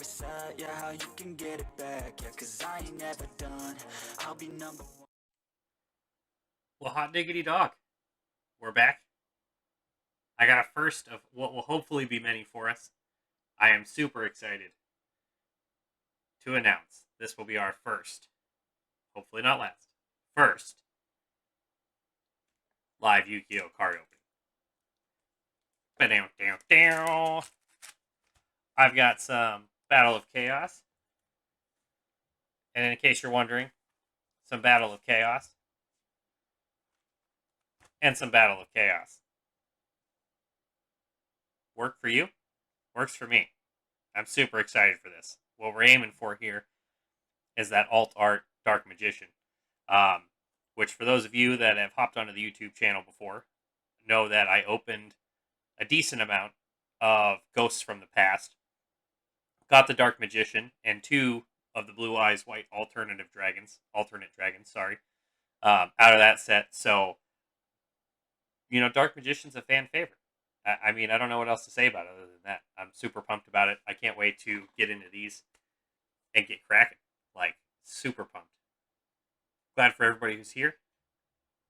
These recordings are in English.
it's at, yeah, how you can get it back, yeah, cause I ain't never done, I'll be number one. Well, hot diggity dog, we're back. I got a first of what will hopefully be many for us. I am super excited to announce this will be our first, hopefully not last, first live Yu-Gi-Oh card opening. I've got some Battle of Chaos, and in case you're wondering, some Battle of Chaos, and some Battle of Chaos. Work for you? Works for me. I'm super excited for this. What we're aiming for here is that alt art Dark Magician, um, which for those of you that have hopped onto the YouTube channel before know that I opened a decent amount of Ghosts from the Past, got the Dark Magician and two of the Blue Eyes White alternate dragons, sorry, out of that set. So Dark Magician's a fan favorite. I mean, I don't know what else to say about it other than that. I'm super pumped about it. I can't wait to get into these and get cracking. Like, super pumped. Glad for everybody who's here.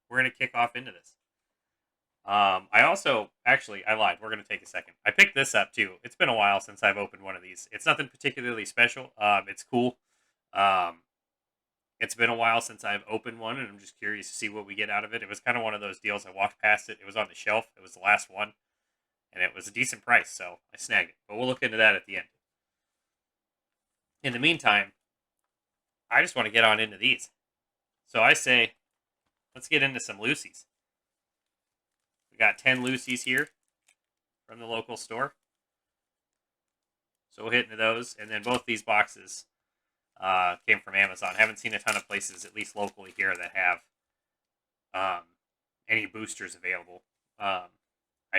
We're going to kick off into this. I also, actually, I lied. We're going to take a second. I picked this up too. It's been a while since I've opened one of these. It's nothing particularly special. It's cool. Um, it's been a while since I've opened one, and I'm just curious to see what we get out of it. It was kind of one of those deals. I walked past it. It was on the shelf. It was the last one, and it was a decent price, so I snagged it. But we'll look into that at the end. In the meantime, I just want to get on into these. So I say, let's get into some Lucy's. We got 10 Lucy's here from the local store. So we'll hit into those. And then both these boxes came from Amazon. Haven't seen a ton of places, at least locally here, that have any boosters available. I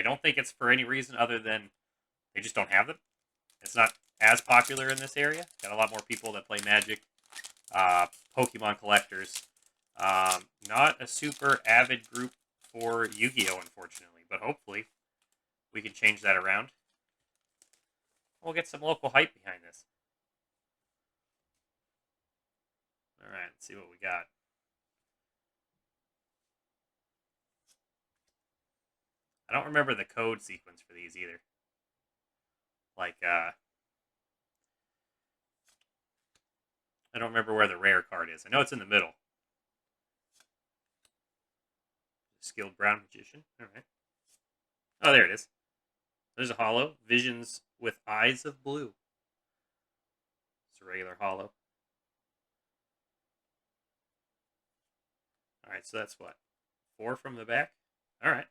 don't think it's for any reason other than they just don't have them. It's not as popular in this area. Got a lot more people that play Magic, Pokemon collectors. Not a super avid group for Yu-Gi-Oh, unfortunately, but hopefully we can change that around. We'll get some local hype behind this. All right, let's see what we got. I don't remember the code sequence for these either. Like, I don't remember where the rare card is. I know it's in the middle. Skilled Brown Magician. All right. Oh, there it is. There's a holo. Visions with Eyes of Blue. It's a regular holo. All right, so that's what? 4 from the back? All right.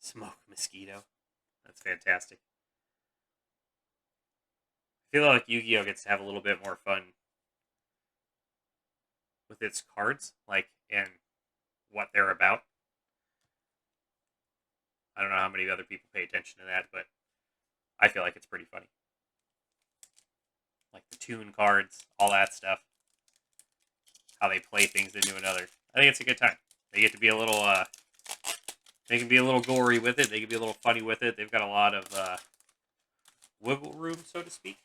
Smoke Mosquito. That's fantastic. I feel like Yu-Gi-Oh gets to have a little bit more fun with its cards, like, and what they're about. I don't know how many other people pay attention to that, but I feel like it's pretty funny. Like the tune cards, all that stuff. How they play things into another. I think it's a good time. They get to be a little, they can be a little gory with it. They can be a little funny with it. They've got a lot of wiggle room, so to speak.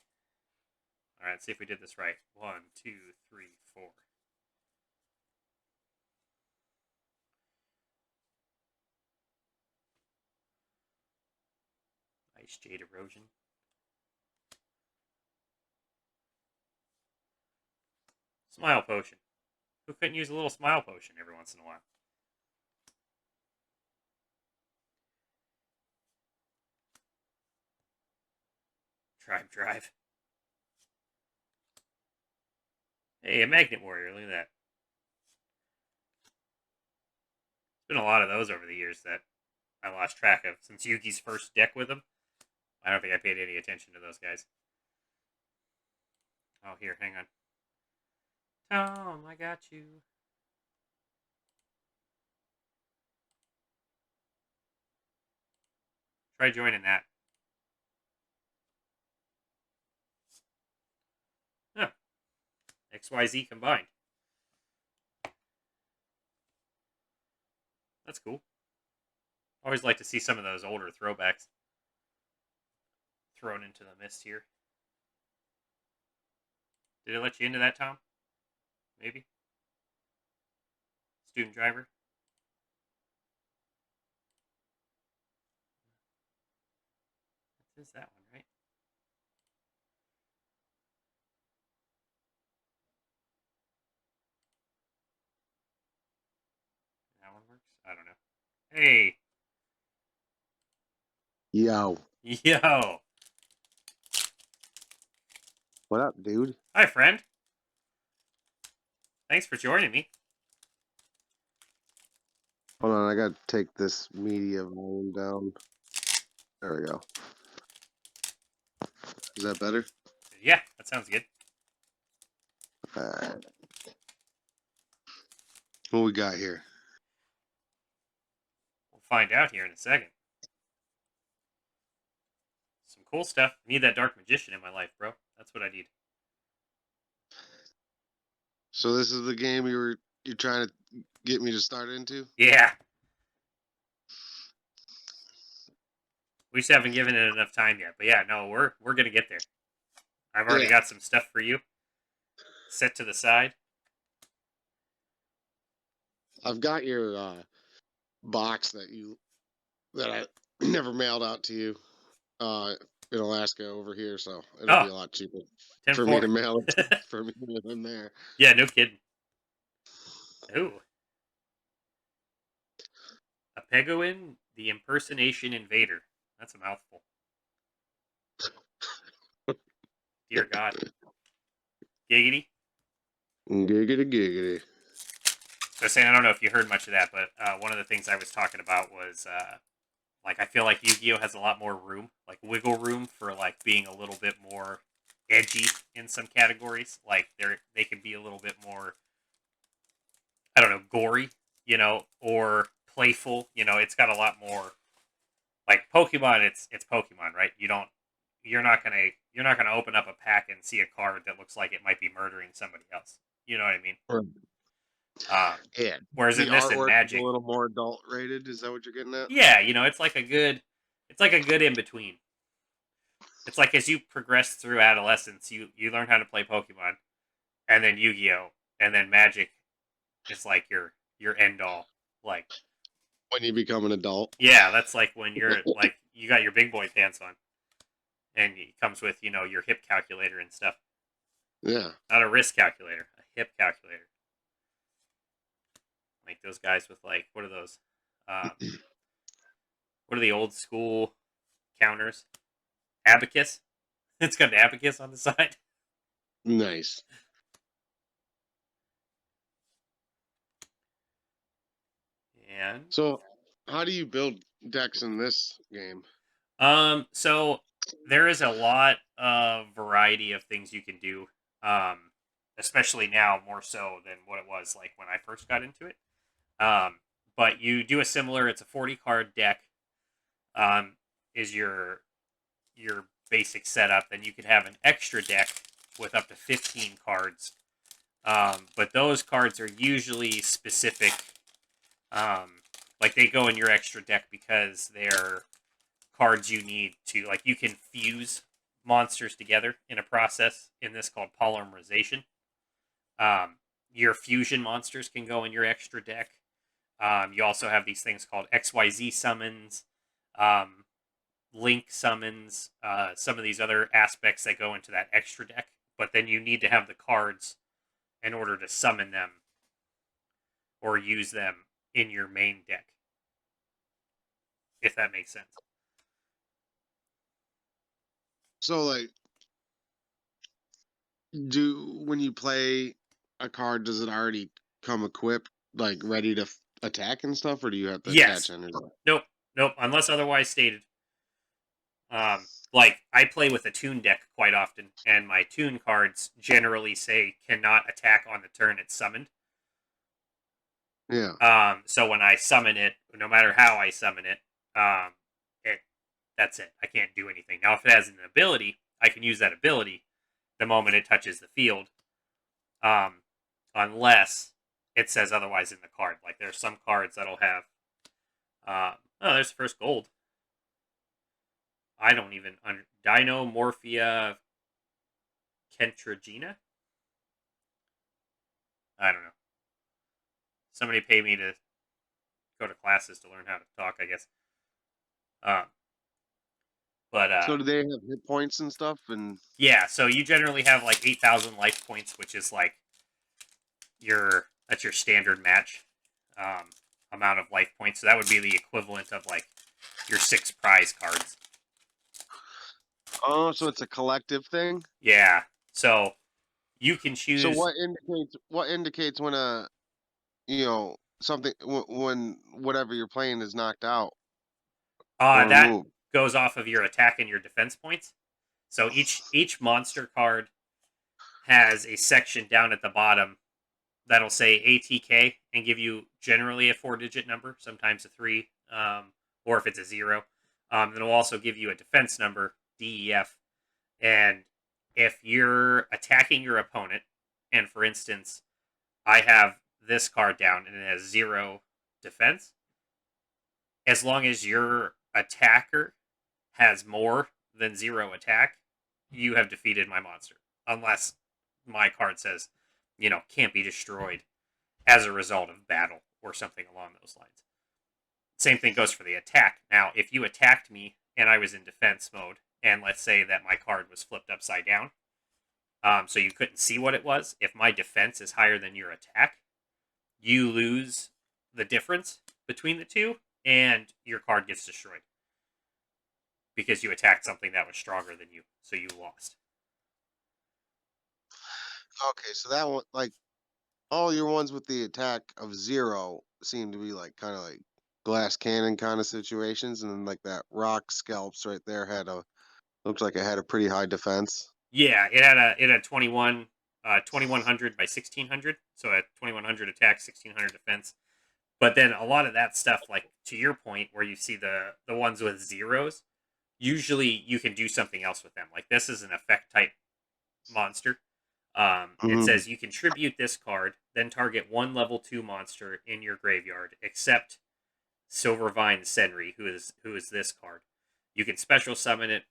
All right, let's see if we did this right. 1, 2, 3, 4. Ice Jade Erosion. Smile Potion. Who couldn't use a little Smile Potion every once in a while? Tribe Drive. Hey, a Magnet Warrior. Look at that. There's been a lot of those over the years that I lost track of. Since Yugi's first deck with them, I don't think I paid any attention to those guys. Oh, here, hang on. Tom, I got you. Try joining that. Huh. XYZ combined. That's cool. Always like to see some of those older throwbacks thrown into the mist here. Did it let you into that, Tom? Maybe? Student driver? This is that one, right? That one works? I don't know. Hey! Yo. Yo! What up, dude? Hi, friend. Thanks for joining me. Hold on, I gotta take this media volume down. There we go. Is that better? Yeah, that sounds good. Alright. What we got here? We'll find out here in a second. Some cool stuff. I need that Dark Magician in my life, bro. That's what I need. So this is the game you're trying to get me to start into? Yeah. We just haven't given it enough time yet. But yeah, no, we're gonna get there. I've already got some stuff for you set to the side. I've got your box that I never mailed out to you in Alaska over here, so it'll be a lot cheaper for me to mail it for me than there. Yeah, no kidding. Ooh. A Peguin, the Impersonation Invader. That's a mouthful. Dear God. Giggity. Giggity. So saying, I don't know if you heard much of that, but one of the things I was talking about was like I feel like Yu-Gi-Oh has a lot more room, like wiggle room for like being a little bit more edgy in some categories. Like they can be a little bit more, I don't know, gory, or playful. It's got a lot more. Like Pokemon, it's Pokemon, right? You're not gonna open up a pack and see a card that looks like it might be murdering somebody else. You know what I mean? Yeah. Whereas in this and Magic, a little more adult rated. Is that what you're getting at? yeah, it's like a good in between. It's like as you progress through adolescence, you learn how to play Pokemon, and then Yu-Gi-Oh, and then Magic is like your end all. Like when you become an adult. Yeah, that's like when you're like you got your big boy pants on, and it comes with your hip calculator and stuff. Yeah, not a wrist calculator, a hip calculator. Like those guys with like what are those? What are the old school counters? Abacus. It's got an abacus on the side. Nice. And so, how do you build decks in this game? So there is a lot of variety of things you can do. Especially now more so than what it was like when I first got into it. But you do a similar. It's a 40 card deck. Is your basic setup. Then you could have an extra deck with up to 15 cards. But those cards are usually specific. Like they go in your extra deck because they're cards you need to, like, you can fuse monsters together in a process in this called polymerization. Your fusion monsters can go in your extra deck. You also have these things called XYZ summons, Link summons, some of these other aspects that go into that extra deck. But then you need to have the cards in order to summon them or use them in your main deck, if that makes sense. So, like, when you play a card, does it already come equipped, like ready to attack and stuff, or do you have to attach energy? Nope. Unless otherwise stated. Like I play with a tune deck quite often, and my tune cards generally say cannot attack on the turn it's summoned. Yeah. So when I summon it, no matter how I summon it, that's it. I can't do anything. Now, if it has an ability, I can use that ability the moment it touches the field, unless it says otherwise in the card. Like there's some cards that'll have Oh, there's the first gold. I don't even Dinomorphia Kentragina. I don't know. Somebody paid me to go to classes to learn how to talk, I guess. But So do they have hit points and stuff? And yeah, so you generally have like 8,000 life points, which is like that's your standard match amount of life points. So that would be the equivalent of like your 6 prize cards. oh, so it's a collective thing. Yeah. So you can choose. So what indicates when something when whatever you're playing is knocked out or That removed? goes off of your attack and your defense points. So each monster card has a section down at the bottom that'll say ATK and give you generally a 4-digit number, sometimes a 3, or if it's a 0. Then it'll also give you a defense number, DEF. And if you're attacking your opponent, and for instance, I have this card down and it has 0 defense, as long as your attacker has more than 0 attack, you have defeated my monster. Unless my card says, can't be destroyed as a result of battle or something along those lines. Same thing goes for the attack. Now, if you attacked me and I was in defense mode, and let's say that my card was flipped upside down, so you couldn't see what it was, if my defense is higher than your attack, you lose the difference between the two, and your card gets destroyed. Because you attacked something that was stronger than you, so you lost. Okay, so that one, like all your ones with the attack of 0 seem to be like kind of like glass cannon kind of situations, and then like that rock scalps right there looks like it had a pretty high defense. Yeah, it had 2100 by 1600, so at 2100 attack, 1600 defense. But then a lot of that stuff, like to your point, where you see the ones with zeros, usually you can do something else with them. Like this is an effect type monster. It says you contribute this card, then target one level 2 monster in your graveyard, except Silvervine Senri, who is this card. You can special summon it,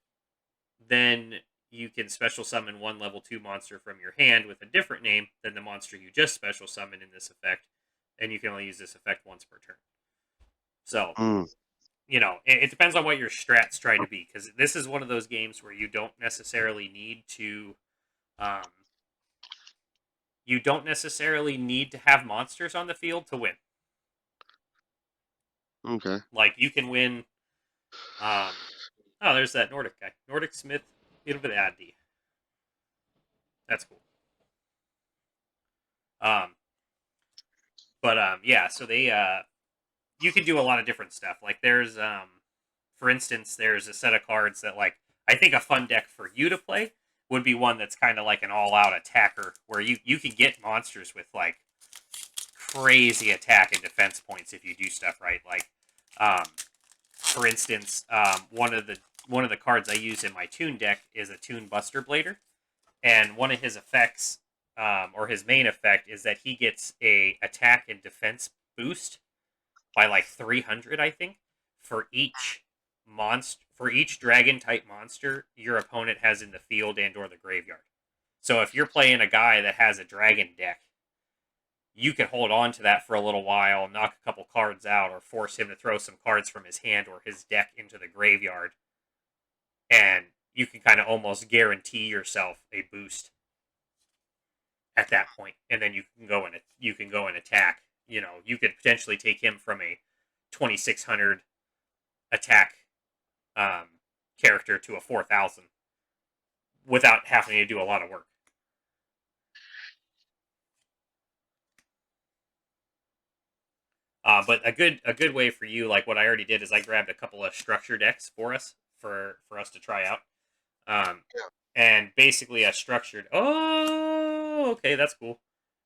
then you can special summon one level 2 monster from your hand with a different name than the monster you just special summoned in this effect, and you can only use this effect once per turn. So, it depends on what your strats try to be, because this is one of those games where you don't necessarily need to have monsters on the field to win. Okay. Like you can win. Oh, there's that Nordic guy, Nordic Smith, a little bit of AD. That's cool. Yeah. So they you can do a lot of different stuff. Like there's for instance, there's a set of cards that like I think a fun deck for you to play would be one that's kind of like an all-out attacker, where you can get monsters with like crazy attack and defense points if you do stuff right. Like, for instance, one of the cards I use in my Toon deck is a Toon Buster Blader, and one of his effects, or his main effect, is that he gets a attack and defense boost by like 300, I think, for each dragon type monster your opponent has in the field and or the graveyard. So if you're playing a guy that has a dragon deck, you can hold on to that for a little while, knock a couple cards out, or force him to throw some cards from his hand or his deck into the graveyard, and you can kind of almost guarantee yourself a boost at that point, and then you can go and attack. You could potentially take him from a 2600 attack character to a 4000 without having to do a lot of work. But a good way for you, like what I already did, is I grabbed a couple of structure decks for us to try out. And basically a structured. Oh, okay, that's cool.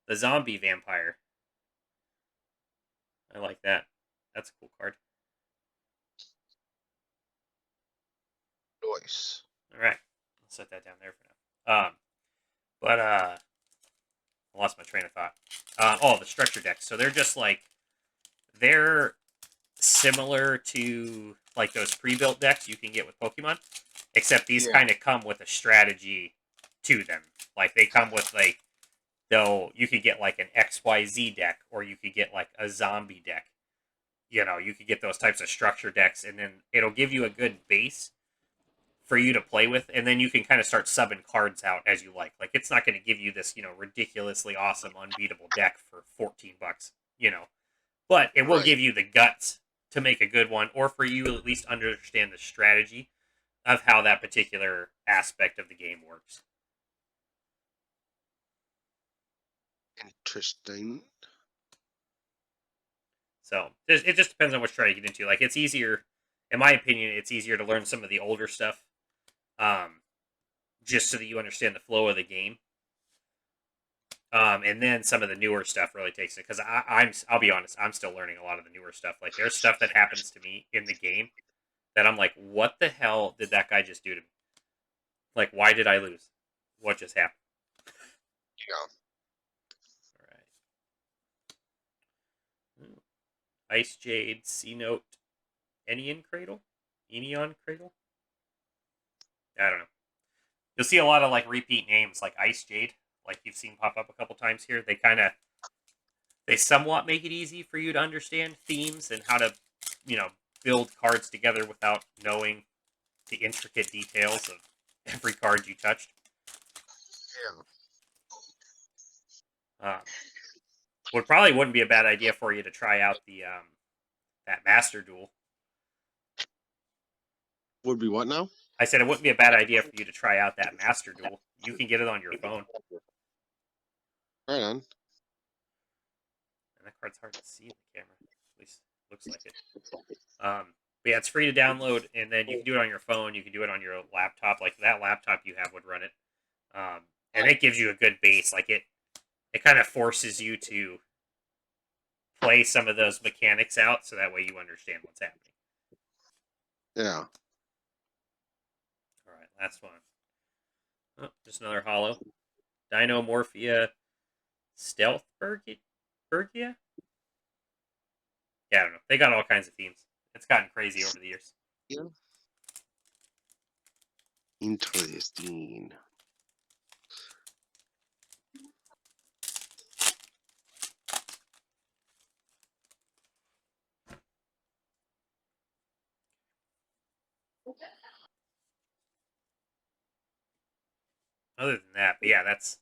The zombie vampire. I like that. That's a cool card. Nice. All right, I'll set that down there for now. I lost my train of thought. The structure decks. So they're just like similar to like those pre-built decks you can get with Pokemon, except these kind of come with a strategy to them. Like they come with like you could get like an XYZ deck, or you could get like a zombie deck. You could get those types of structure decks, and then it'll give you a good base for you to play with, and then you can kind of start subbing cards out as you like. Like it's not going to give you this, ridiculously awesome, unbeatable deck for $14, but it will give you the guts to make a good one, or for you to at least understand the strategy of how that particular aspect of the game works. Interesting. So it just depends on what try to get into. Like it's easier, in my opinion, it's easier to learn some of the older stuff, just so that you understand the flow of the game. And then some of the newer stuff really takes it, because I'll be honest, I'm still learning a lot of the newer stuff. Like there's stuff that happens to me in the game that I'm like, what the hell did that guy just do to me? Like, why did I lose? What just happened? Yeah. All right. Ice Jade, C Note, Enion Cradle? I don't know. You'll see a lot of like repeat names like Ice Jade, like you've seen pop up a couple times here. They somewhat make it easy for you to understand themes and how to, build cards together without knowing the intricate details of every card you touched. Yeah. What probably wouldn't be a bad idea for you to try out the that Master Duel. Would be what now? I said it wouldn't be a bad idea for you to try out that Master Duel. You can get it on your phone. Right on. And that card's hard to see in the camera. At least looks like it. But yeah, it's free to download, and then you can do it on your phone. You can do it on your laptop. Like that laptop you have would run it, and it gives you a good base. Like it kind of forces you to play some of those mechanics out, so that way you understand what's happening. Yeah. All right, last one. Oh, just another holo. Dinomorphia Stealth Bergia? Yeah, I don't know. They got all kinds of themes. It's gotten crazy over the years. Yeah. Interesting. Other than that, but yeah, that's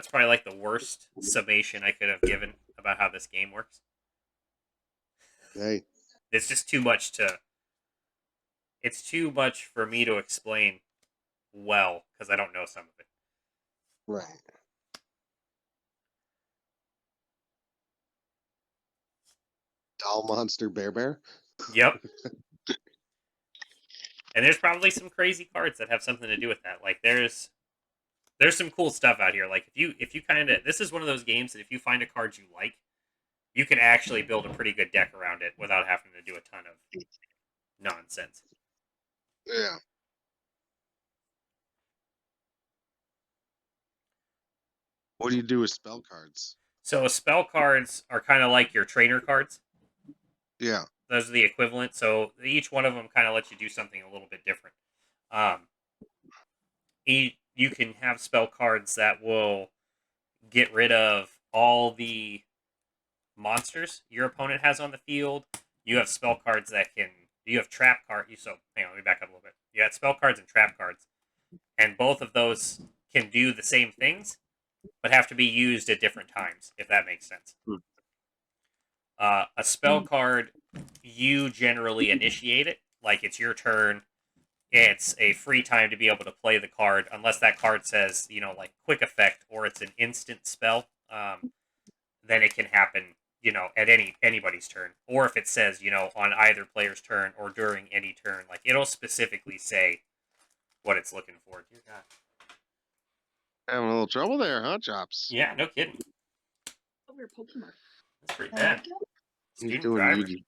probably like the worst summation I could have given about how this game works. Hey. It's just too much it's too much for me to explain well, because I don't know some of it. Right. Doll Monster Bear? Yep. And there's probably some crazy cards that have something to do with that. Like there's some cool stuff out here. Like if you kind of, this is one of those games that if you find a card you like, you can actually build a pretty good deck around it without having to do a ton of nonsense. Yeah. What do you do with spell cards? So spell cards are kind of like your trainer cards. Yeah. Those are the equivalent. So each one of them kind of lets you do something a little bit different. You can have spell cards that will get rid of all the monsters your opponent has on the field. You have spell cards that can. You have trap cards. So hang on, let me back up a little bit. You have spell cards and trap cards, and both of those can do the same things, but have to be used at different times. If that makes sense. A spell card, you generally initiate it, like it's your turn. It's a free time to be able to play the card, unless that card says, like quick effect, or it's an instant spell. Then it can happen, at anybody's turn, or if it says, on either player's turn or during any turn, like it'll specifically say what it's looking for. Dear God. Having a little trouble there, huh, Chops? Yeah, no kidding. Over Pokemon. That's pretty bad. He's Student doing driver. Yugi.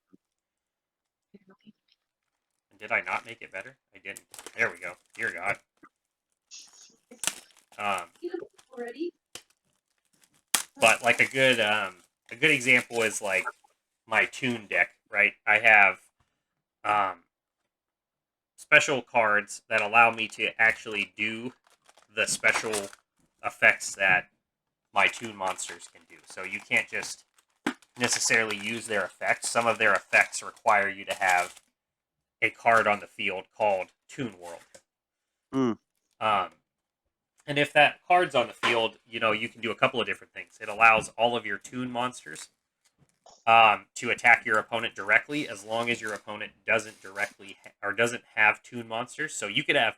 Did I not make it better? I didn't. There we go. Dear God. Already? But like a good example is like my Toon deck, right, I have special cards that allow me to actually do the special effects that my Toon monsters can do. So you can't just necessarily use their effects. Some of their effects require you to have a card on the field called Toon World. And if that card's on the field, you can do a couple of different things. It allows all of your Toon monsters to attack your opponent directly, as long as your opponent doesn't doesn't have Toon monsters. So you could have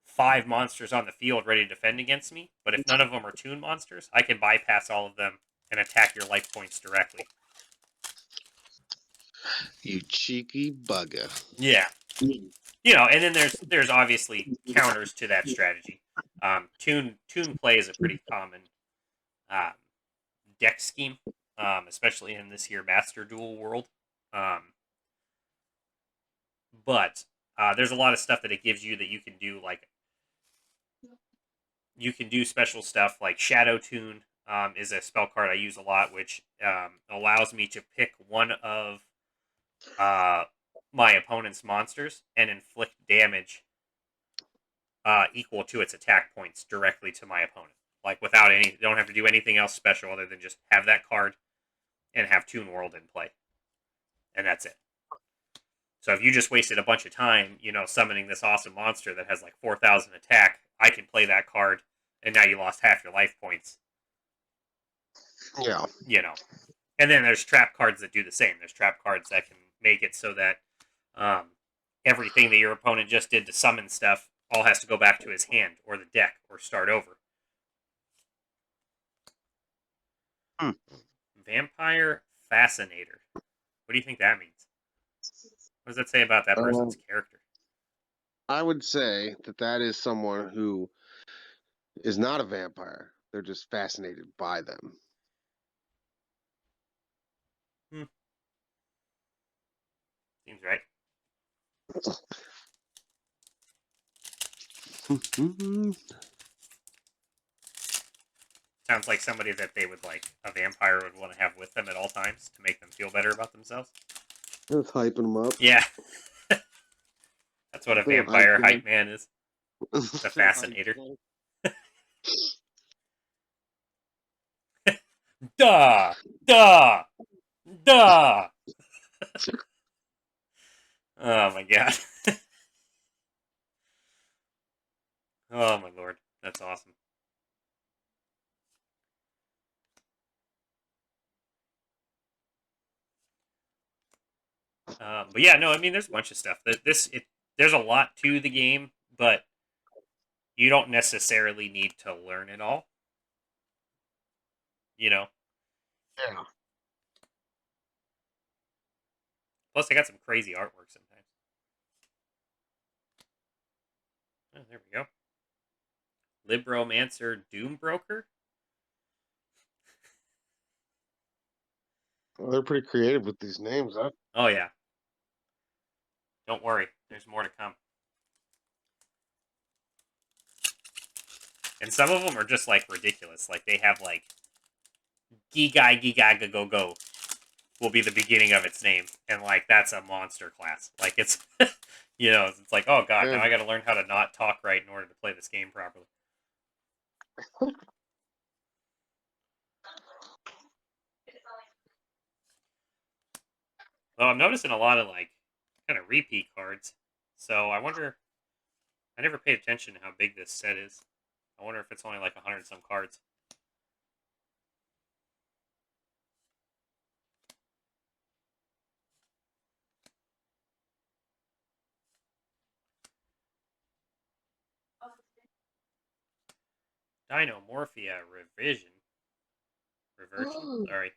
5 monsters on the field ready to defend against me, but if none of them are Toon monsters, I can bypass all of them and attack your life points directly. You cheeky bugger. Yeah. And then there's obviously counters to that strategy. Toon play is a pretty common deck scheme, especially in this here Master Duel world. But there's a lot of stuff that it gives you that you can do, like you can do special stuff like Shadow Toon is a spell card I use a lot, which allows me to pick one of my opponent's monsters and inflict damage equal to its attack points directly to my opponent. Like without any, don't have to do anything else special other than just have that card and have Toon World in play, and that's it. So if you just wasted a bunch of time, summoning this awesome monster that has like 4,000 attack, I can play that card, and now you lost half your life points. Yeah. And then there's trap cards that do the same. There's trap cards that can make it so that everything that your opponent just did to summon stuff all has to go back to his hand or the deck or start over. Vampire Fascinator. What do you think that means? What does that say about that person's character? I would say that is someone who is not a vampire. They're just fascinated by them. Seems right. Sounds like somebody that they would like a vampire would want to have with them at all times to make them feel better about themselves. Just hyping them up. Yeah. That's what a vampire hype man is. The Fascinator. Duh! Duh! Duh! Oh my god. Oh my lord. That's awesome. But yeah, no, I mean, there's a bunch of stuff. There's a lot to the game, but you don't necessarily need to learn it all. Yeah. Plus, they got some crazy artwork sometimes. Oh, there we go. Libromancer Doombroker? Well, they're pretty creative with these names, huh? Oh, yeah. Don't worry. There's more to come. And some of them are just, like, ridiculous. Like, they have, like, Giga Go Go will be the beginning of its name. And, like, that's a monster class. Like, it's, it's like, oh, God, now I gotta learn how to not talk right in order to play this game properly. Well, I'm noticing a lot of, like, kind of repeat cards. So I wonder, I never paid attention to how big this set is. I wonder if it's only like 100 some cards. Dinomorphia Reversion. Sorry.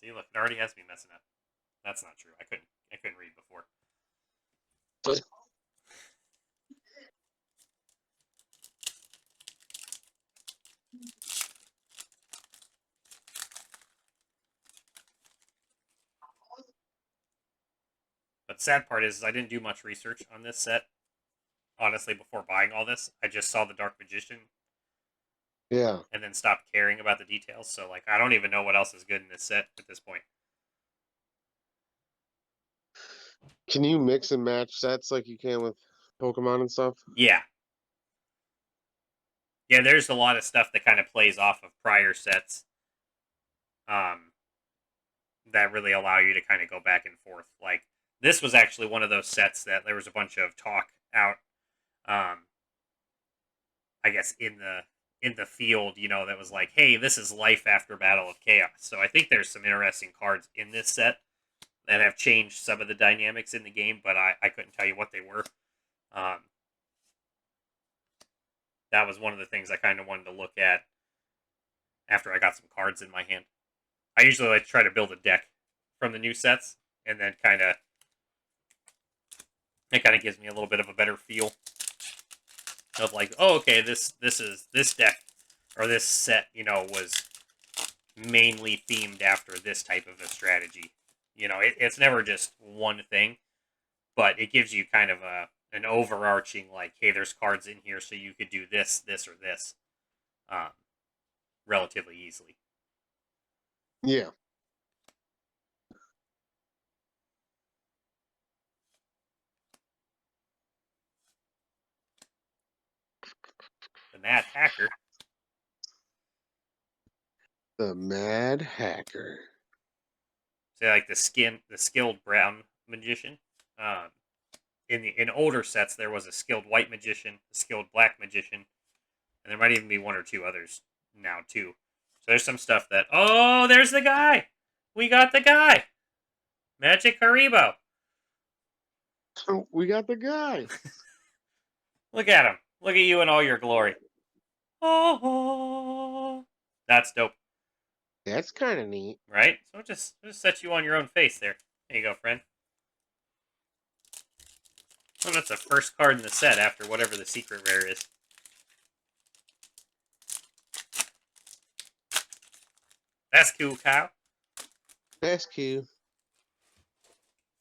See, look, it already has me messing up. That's not true. I couldn't read before. But sad part is I didn't do much research on this set. Honestly, before buying all this, I just saw the Dark Magician. Yeah. And then stopped caring about the details. So, like, I don't even know what else is good in this set at this point. Can you mix and match sets like you can with Pokemon and stuff? Yeah. Yeah, there's a lot of stuff that kind of plays off of prior sets um, that really allow you to kind of go back and forth. Like, this was actually one of those sets that there was a bunch of talk out, I guess, in the field, that was like, hey, this is life after Battle of Chaos. So I think there's some interesting cards in this set that have changed some of the dynamics in the game, but I couldn't tell you what they were. Um, that was one of the things I kind of wanted to look at after I got some cards in my hand. I usually like to try to build a deck from the new sets, and then it kind of gives me a little bit of a better feel of like, oh, okay, this deck or this set, was mainly themed after this type of a strategy. It's never just one thing, but it gives you kind of an overarching like, hey, there's cards in here, so you could do this, this, or this, um, relatively easily. Yeah. The Mad Hacker. The Mad Hacker. Say like the skilled brown magician. In older sets, there was a skilled white magician, a skilled black magician, and there might even be one or two others now too. So there's some stuff that, oh, there's the guy. We got the guy. Magic Haribo. We got the guy. Look at him. Look at you in all your glory. Oh, that's dope. That's kind of neat. Right? So just set you on your own face there. There you go, friend. Well, that's the first card in the set after whatever the secret rare is. That's cool, Kyle. That's cute.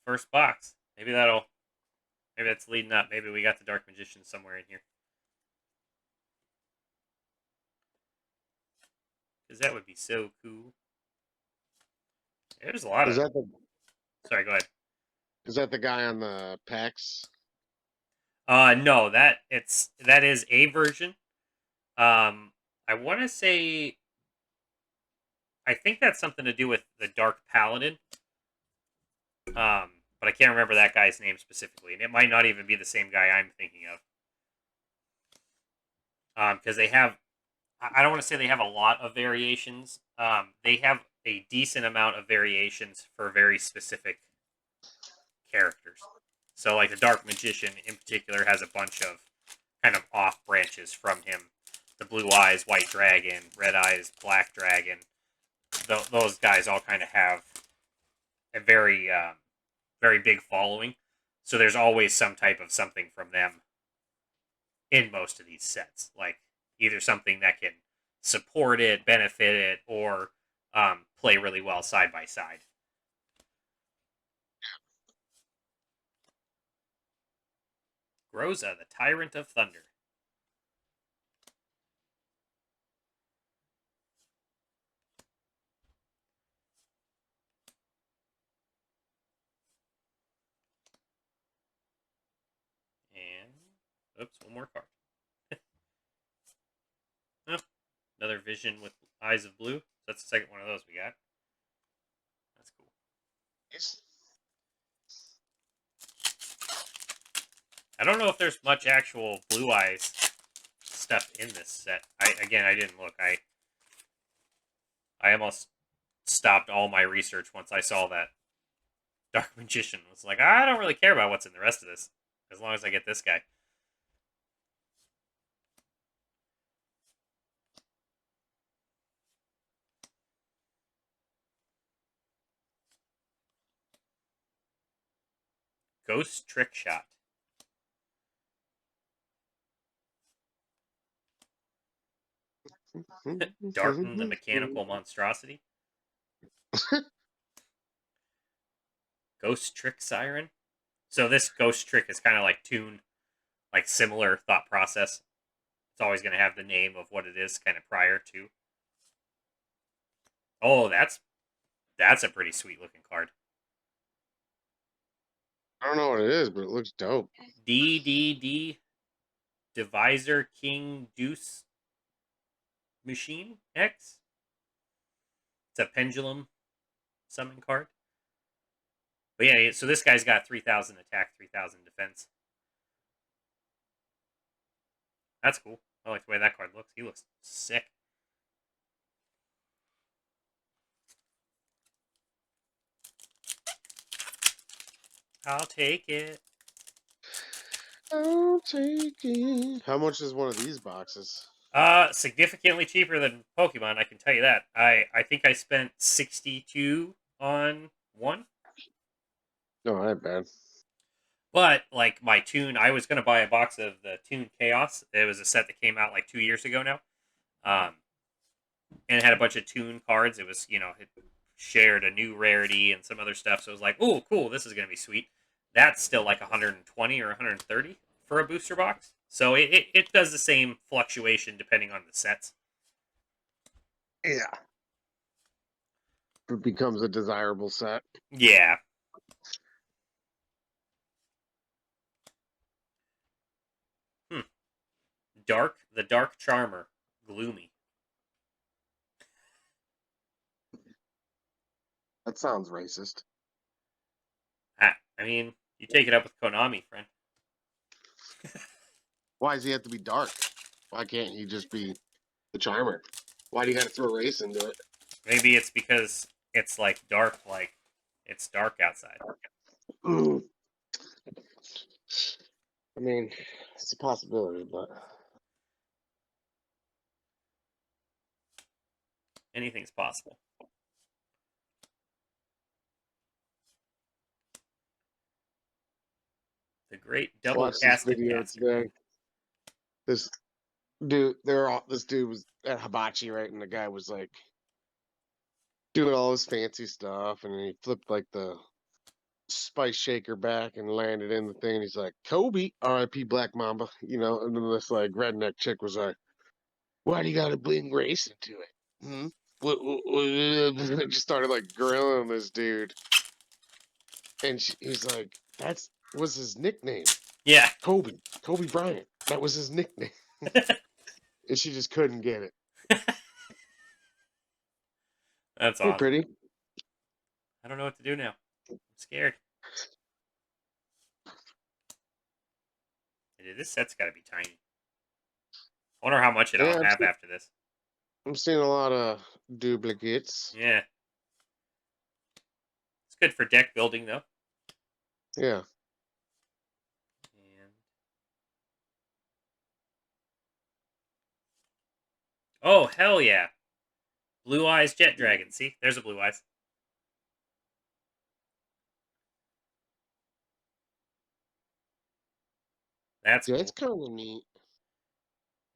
First box. Maybe that's leading up. Maybe we got the Dark Magician somewhere in here. Because that would be so cool. There's a lot of... Sorry, go ahead. Is that the guy on the packs? No, that is a version. I want to say... I think that's something to do with the Dark Paladin. But I can't remember that guy's name specifically. And it might not even be the same guy I'm thinking of. Because they have... I don't want to say they have a lot of variations. They have a decent amount of variations for very specific characters. So, like the Dark Magician in particular has a bunch of kind of off branches from him. The Blue Eyes, White Dragon, Red Eyes, Black Dragon. Those guys all kind of have a very, very big following. So there's always some type of something from them in most of these sets. Like, either something that can support it, benefit it, or play really well side by side. Groza, the Tyrant of Thunder. And, oops, one more card. Oh, another Vision with Eyes of Blue. That's the second one of those we got. That's cool. Yes. I don't know if there's much actual Blue Eyes stuff in this set. I didn't look. I almost stopped all my research once I saw that Dark Magician. Was like, I don't really care about what's in the rest of this, as long as I get this guy. Ghost Trick Shot. Darton, the Mechanical Monstrosity. Ghost Trick Siren. So this Ghost Trick is kind of like tuned, like similar thought process. It's always going to have the name of what it is kind of prior to. Oh, that's a pretty sweet looking card. I don't know what it is, but it looks dope. DDD Divisor King Deuce Machine X. It's a pendulum summon card. But yeah, so this guy's got 3,000 attack, 3,000 defense. That's cool. I like the way that card looks. He looks sick. I'll take it. I'll take it. How much is one of these boxes? Significantly cheaper than Pokemon, I can tell you that. I think I spent 62 on one. No, not bad. But like my Toon, I was gonna buy a box of the Toon Chaos. It was a set that came out like 2 years ago now, and it had a bunch of Toon cards. It was it shared a new rarity and some other stuff. So it was like, oh, cool, this is gonna be sweet. That's still like 120 or 130 for a booster box. So it does the same fluctuation depending on the sets. Yeah. It becomes a desirable set. Yeah. The Dark Charmer, Gloomy. That sounds racist. I mean, you take it up with Konami, friend. Why does he have to be dark? Why can't he just be the charmer? Why do you have to throw race into it? Maybe it's because it's like it's dark outside. I mean, it's a possibility, but Anything's possible. The great double watch this casted video caster. today. This dude was at Hibachi, right? And the guy was like doing all this fancy stuff, and he flipped like the spice shaker back and landed in the thing. And he's like, Kobe, R.I.P. Black Mamba, And then this like redneck chick was like, why do you got to bling race into it? Hmm? Just started like grilling this dude, and he's like, "That's was his nickname, Yeah. Kobe Bryant. That was his nickname." And she just couldn't get it. That's Hey, awesome. pretty. I don't know what to do now. I'm scared. This set's got to be tiny. I wonder how much it'll have after this. I'm seeing a lot of duplicates. Yeah. It's good for deck building, though. Yeah. And... oh, hell yeah. Blue Eyes Jet Dragon. See? There's a Blue Eyes. That's Yeah, cool. it's kind of neat.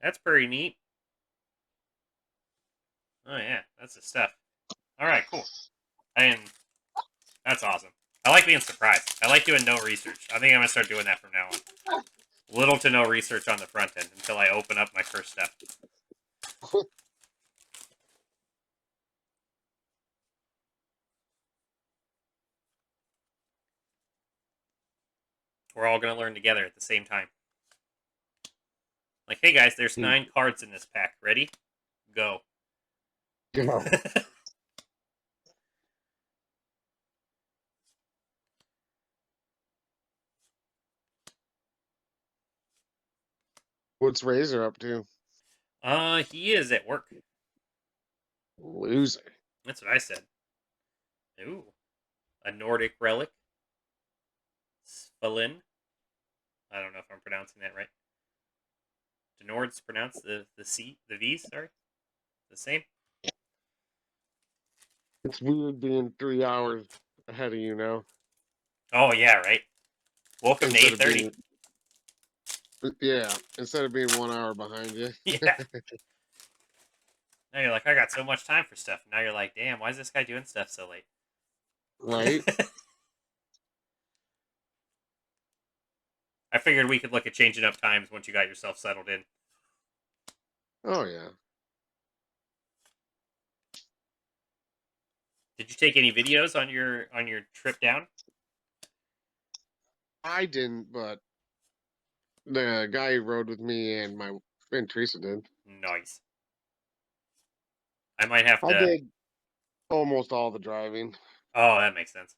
That's pretty neat. Oh, yeah. That's the stuff. All right, cool. That's awesome. I like being surprised. I like doing no research. I think I'm going to start doing that from now on. Little to no research on the front end until I open up my first step. We're all going to learn together at the same time. Like, hey guys, there's 9 cards in this pack. Ready? Go. Go. What's Razor up to? He is at work. Loser. That's what I said. Ooh. A Nordic relic. Sphalin. I don't know if I'm pronouncing that right. Do Nords pronounce the V's, sorry? The same? It's weird being 3 hours ahead of you now. Oh, yeah, right? Welcome to 8:30. Yeah, instead of being 1 hour behind you. Yeah. Now you're like, I got so much time for stuff. Now you're like, damn, why is this guy doing stuff so late? Right? I figured we could look at changing up times once you got yourself settled in. Oh, yeah. Did you take any videos on your trip down? I didn't, but the guy who rode with me and Teresa did. Nice. I might have I to. did almost all the driving. Oh, that makes sense.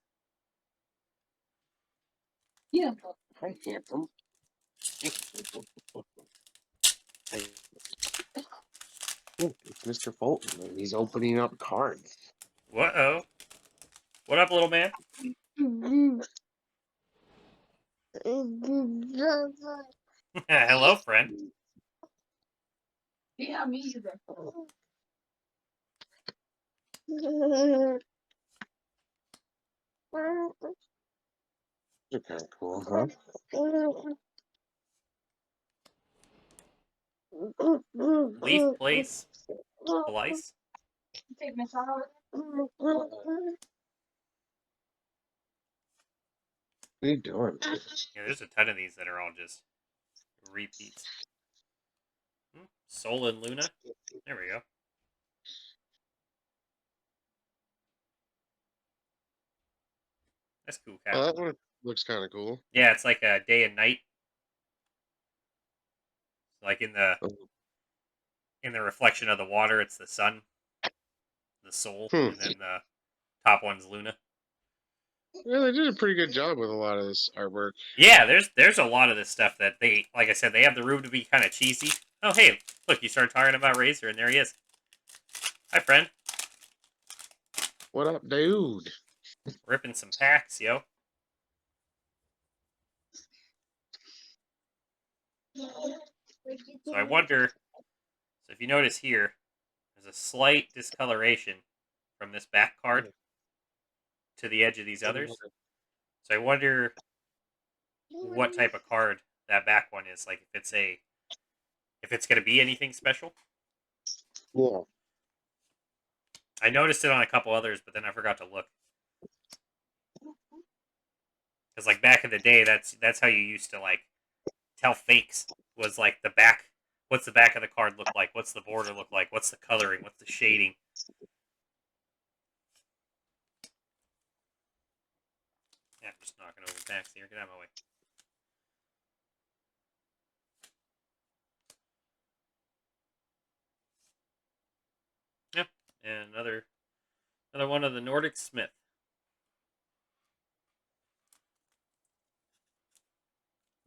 Yeah. Hi, handsome. Oh, it's Mr. Fulton, and he's opening up cards. Whoa. What up, little man? Hello, friend. Yeah, me either. You're kind of cool, huh? Leaf Place. Police. Take my shower. What are you doing? Yeah, there's a ton of these that are all just repeats. Sol and Luna. There we go. That's cool, Oh, Kyle. that one looks kind of cool. Yeah, it's like a day and night. Like in the reflection of the water, it's the sun, the Sol, and then the top one's Luna. Yeah, they did a pretty good job with a lot of this artwork. Yeah, there's a lot of this stuff that they, like I said, they have the room to be kind of cheesy. Oh, hey, look, you started talking about Razor, and there he is. Hi, friend. What up, dude? Ripping some packs, yo. So I wonder, so if you notice here, there's a slight discoloration from this back card to the edge of these others. So I wonder what type of card that back one is. Like if it's going to be anything special. Yeah. I noticed it on a couple others, but then I forgot to look. Because like back in the day, that's how you used to like tell fakes, was like the back. What's the back of the card look like? What's the border look like? What's the coloring? What's the shading? Yeah, I'm just knocking over packs here. Get out of my way. Yep, and another one of the Nordic Smith.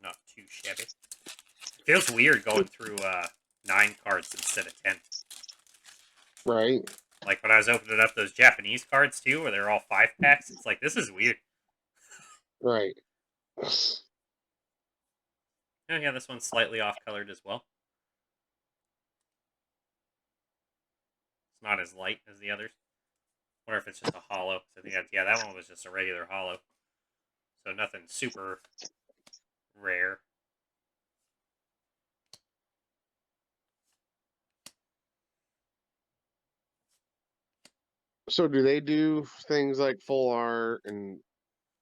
Not too shabby. It feels weird going through 9 cards instead of 10. Right. Like when I was opening up those Japanese cards too, where they're all 5 packs. It's like, this is weird. Right. Oh yeah, this one's slightly off colored as well. It's not as light as the others. Wonder if it's just a hollow. So I think that one was just a regular hollow. So nothing super rare. So do they do things like full art and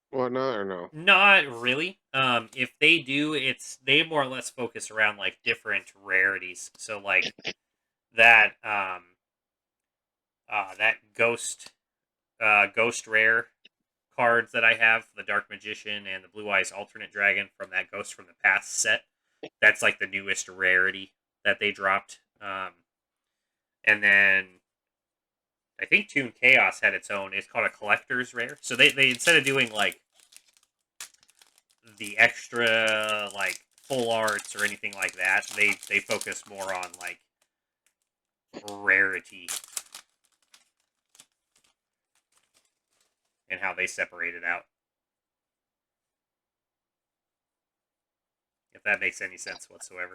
whatnot, or no? Not really. If they do, they more or less focus around like different rarities. So like that that ghost rare cards that I have, the Dark Magician and the Blue Eyes Alternate Dragon from that Ghost from the Past set. That's like the newest rarity that they dropped. And then I think Toon Chaos had its own. It's called a collector's rare. So they instead of doing like the extra like full arts or anything like that, they focus more on like rarity and how they separate it out. If that makes any sense whatsoever.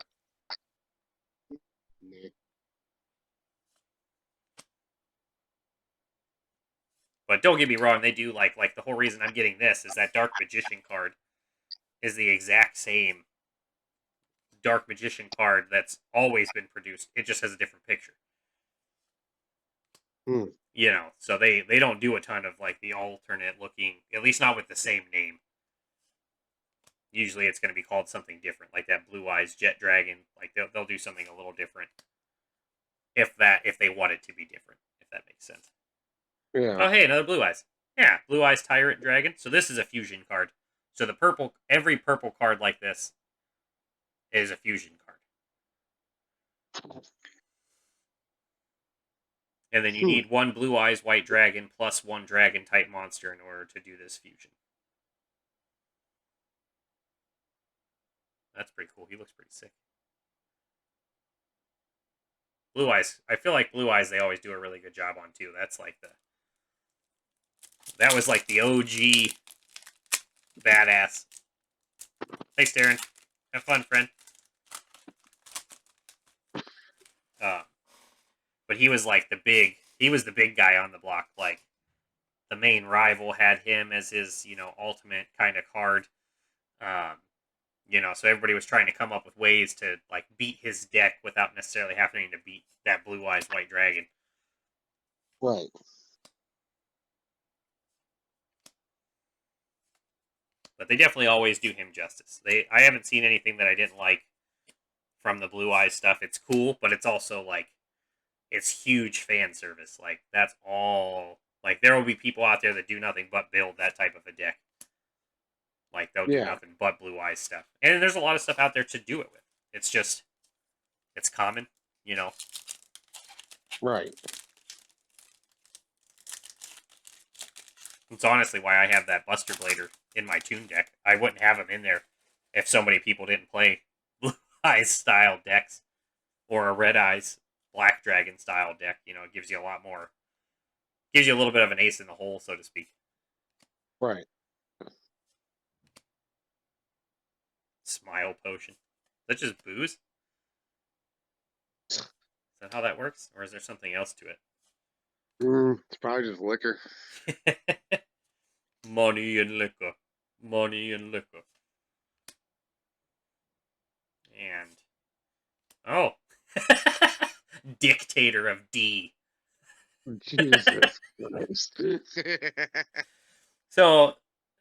Yeah. But don't get me wrong, they do like the whole reason I'm getting this is that Dark Magician card is the exact same Dark Magician card that's always been produced. It just has a different picture. You know, so they don't do a ton of like the alternate looking, at least not with the same name. Usually it's going to be called something different, like that Blue Eyes Jet Dragon. Like they'll do something a little different if they want it to be different, if that makes sense. Yeah. Oh, hey, another Blue Eyes. Yeah, Blue Eyes Tyrant Dragon. So this is a fusion card. So every purple card like this is a fusion card. And then you need one Blue Eyes White Dragon plus one Dragon type monster in order to do this fusion. That's pretty cool. He looks pretty sick. Blue Eyes. I feel like Blue Eyes they always do a really good job on too. That was like the OG badass. Thanks, Darren. Have fun, friend. But he was like the big guy on the block. Like the main rival had him as his, ultimate kind of card. So everybody was trying to come up with ways to like beat his deck without necessarily having to beat that Blue Eyes White Dragon. Right. But they definitely always do him justice. I haven't seen anything that I didn't like from the Blue Eyes stuff. It's cool, but it's also like it's huge fan service. Like that's all. Like there will be people out there that do nothing but build that type of a deck. Like they'll do nothing but Blue Eyes stuff, and there's a lot of stuff out there to do it with. It's just, it's common, Right. It's honestly why I have that Buster Blader in my Toon deck. I wouldn't have him in there if so many people didn't play Blue Eyes style decks or a Red Eyes Black Dragon style deck. It gives you a lot more, gives you a little bit of an ace in the hole, so to speak. Right. Smile potion. Is that just booze? Is that how that works? Or is there something else to it? It's probably just liquor. Money and liquor. Money and liquor. And... oh. Dictator of D. Jesus Christ. So...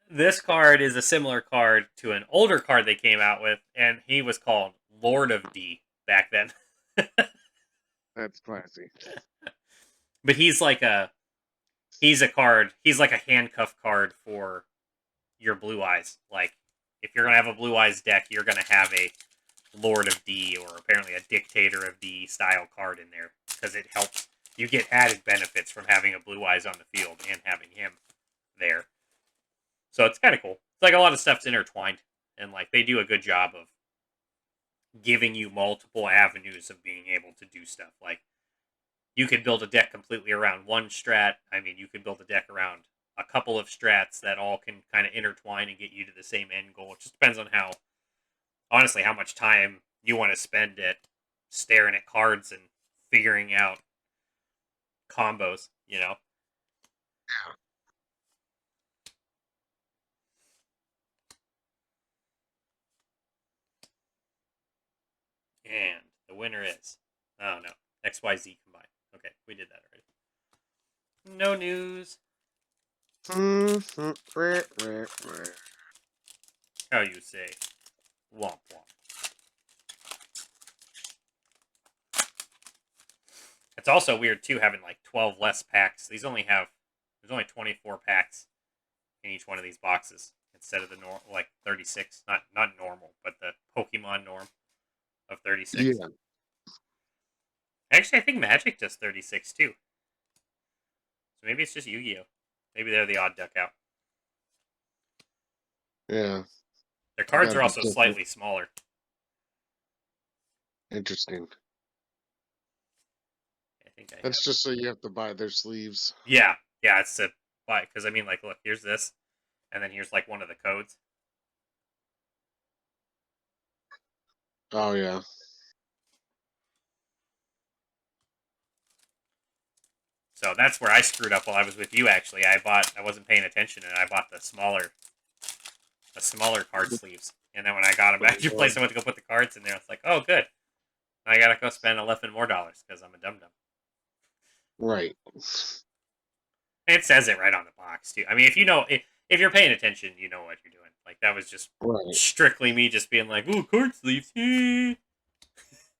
this card is a similar card to an older card they came out with, and he was called Lord of D back then. That's classy. But he's like a handcuff card for your Blue Eyes. Like, if you're going to have a Blue Eyes deck, you're going to have a Lord of D, or apparently a Dictator of D style card in there, because it helps. You get added benefits from having a Blue Eyes on the field and having him there. So it's kind of cool. It's like a lot of stuff's intertwined, and like they do a good job of giving you multiple avenues of being able to do stuff. Like you could build a deck completely around one strat. I mean, you could build a deck around a couple of strats that all can kind of intertwine and get you to the same end goal. It just depends on how much time you want to spend at staring at cards and figuring out combos, Yeah. And the winner is... oh, no. XYZ combined. Okay, we did that already. No news. How you say? Womp womp. It's also weird, too, having like 12 less packs. There's only 24 packs in each one of these boxes instead of the 36. Not normal, but the Pokemon norm of 36. Yeah. Actually, I think Magic does 36 too. So maybe it's just Yu-Gi-Oh. Maybe they're the odd duck out. Yeah. Their cards are also slightly smaller. Interesting. I think that's just so you have to buy their sleeves. Yeah, it's to buy, because I mean, like, look, here's this, and then here's like one of the codes. Oh yeah. So that's where I screwed up while I was with you. Actually, I wasn't paying attention, and I bought the smaller card sleeves. And then when I got them back to your place, I went to go put the cards in there. I was like, oh, good. I gotta go spend $11 more because I'm a dum dum. Right. And it says it right on the box too. I mean, if you're paying attention, you know what you're doing. Like that was just strictly me just being like, ooh, card sleeves. Yay.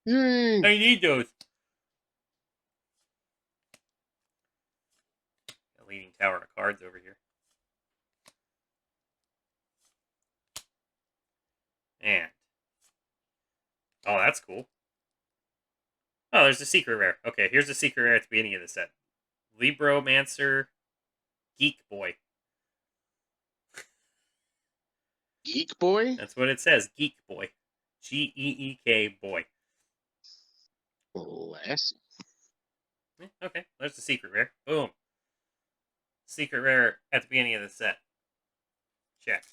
I need those. A leaning tower of cards over here. Oh, that's cool. Oh, there's a secret rare. Okay, here's the secret rare at the beginning of the set. Libromancer Geek Boy. Geek Boy? That's what it says. Geek Boy. Geek Boy. Bless. Okay, there's the secret rare. Boom. Secret rare at the beginning of the set. Check.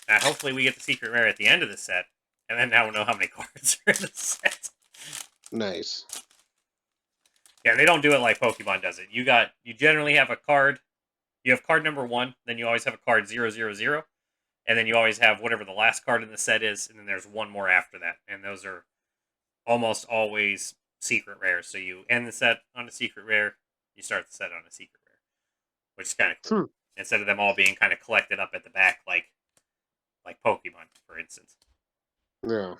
Now, hopefully we get the secret rare at the end of the set, and then now we'll know how many cards are in the set. Nice. Yeah, they don't do it like Pokemon does it. You generally have a card. You have card number 1, then you always have a card 000, and then you always have whatever the last card in the set is, and then there's one more after that. And those are almost always secret rares. So you end the set on a secret rare, you start the set on a secret rare, which is kind of cool. Instead of them all being kind of collected up at the back like Pokemon, for instance. Yeah.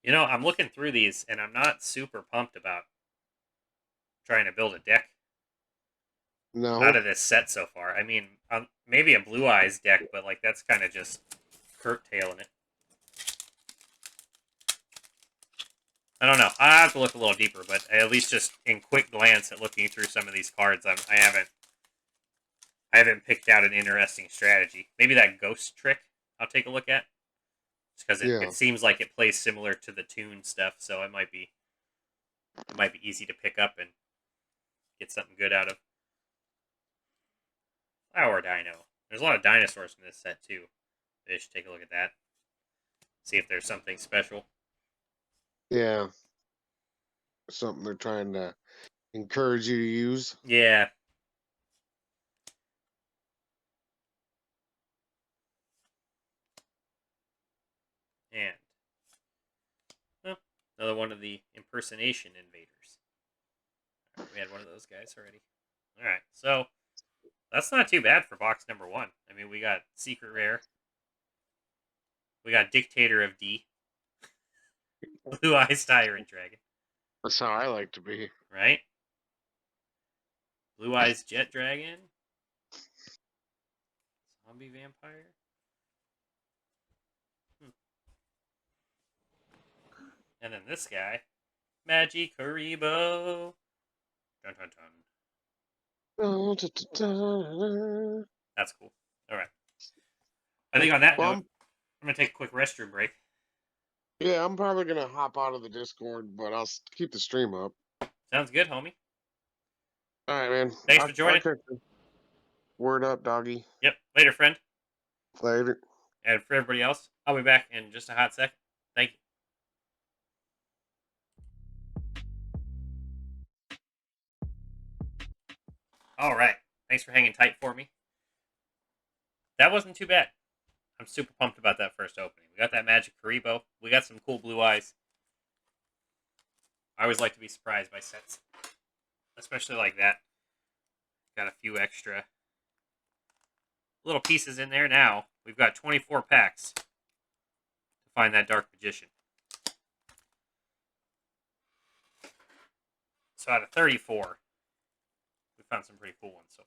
You know, I'm looking through these, and I'm not super pumped about trying to build a deck No. out of this set so far. I mean, maybe a Blue Eyes deck, but like that's kind of just curtailing it. I don't know. I have to look a little deeper, but at least just in quick glance at looking through some of these cards, I haven't picked out an interesting strategy. Maybe that ghost trick I'll take a look at. Just because it seems like it plays similar to the Toon stuff, so it might be easy to pick up and get something good out of. Flower Dino. There's a lot of dinosaurs in this set too. Maybe I should take a look at that. See if there's something special. Yeah. Something they're trying to encourage you to use. Yeah. And another one of the impersonation invaders. Right, we had one of those guys already. Alright, so that's not too bad for box number 1. I mean, we got Secret Rare. We got Dictator of D. Blue Eyes Tyrant Dragon. That's how I like to be. Right? Blue Eyes Jet Dragon. Zombie Vampire. And then this guy. Magikaribo. Dun dun dun. That's cool. Alright. I think on that note, I'm going to take a quick restroom break. Yeah, I'm probably going to hop out of the Discord, but I'll keep the stream up. Sounds good, homie. All right, man. Thanks for joining. Word up, doggy. Yep. Later, friend. Later. And for everybody else, I'll be back in just a hot second. Thank you. All right. Thanks for hanging tight for me. That wasn't too bad. I'm super pumped about that first opening. We got that Magic Karibo. We got some cool Blue Eyes. I always like to be surprised by sets, especially like that. Got a few extra little pieces in there now. We've got 24 packs to find that Dark Magician. So out of 34, we found some pretty cool ones so far.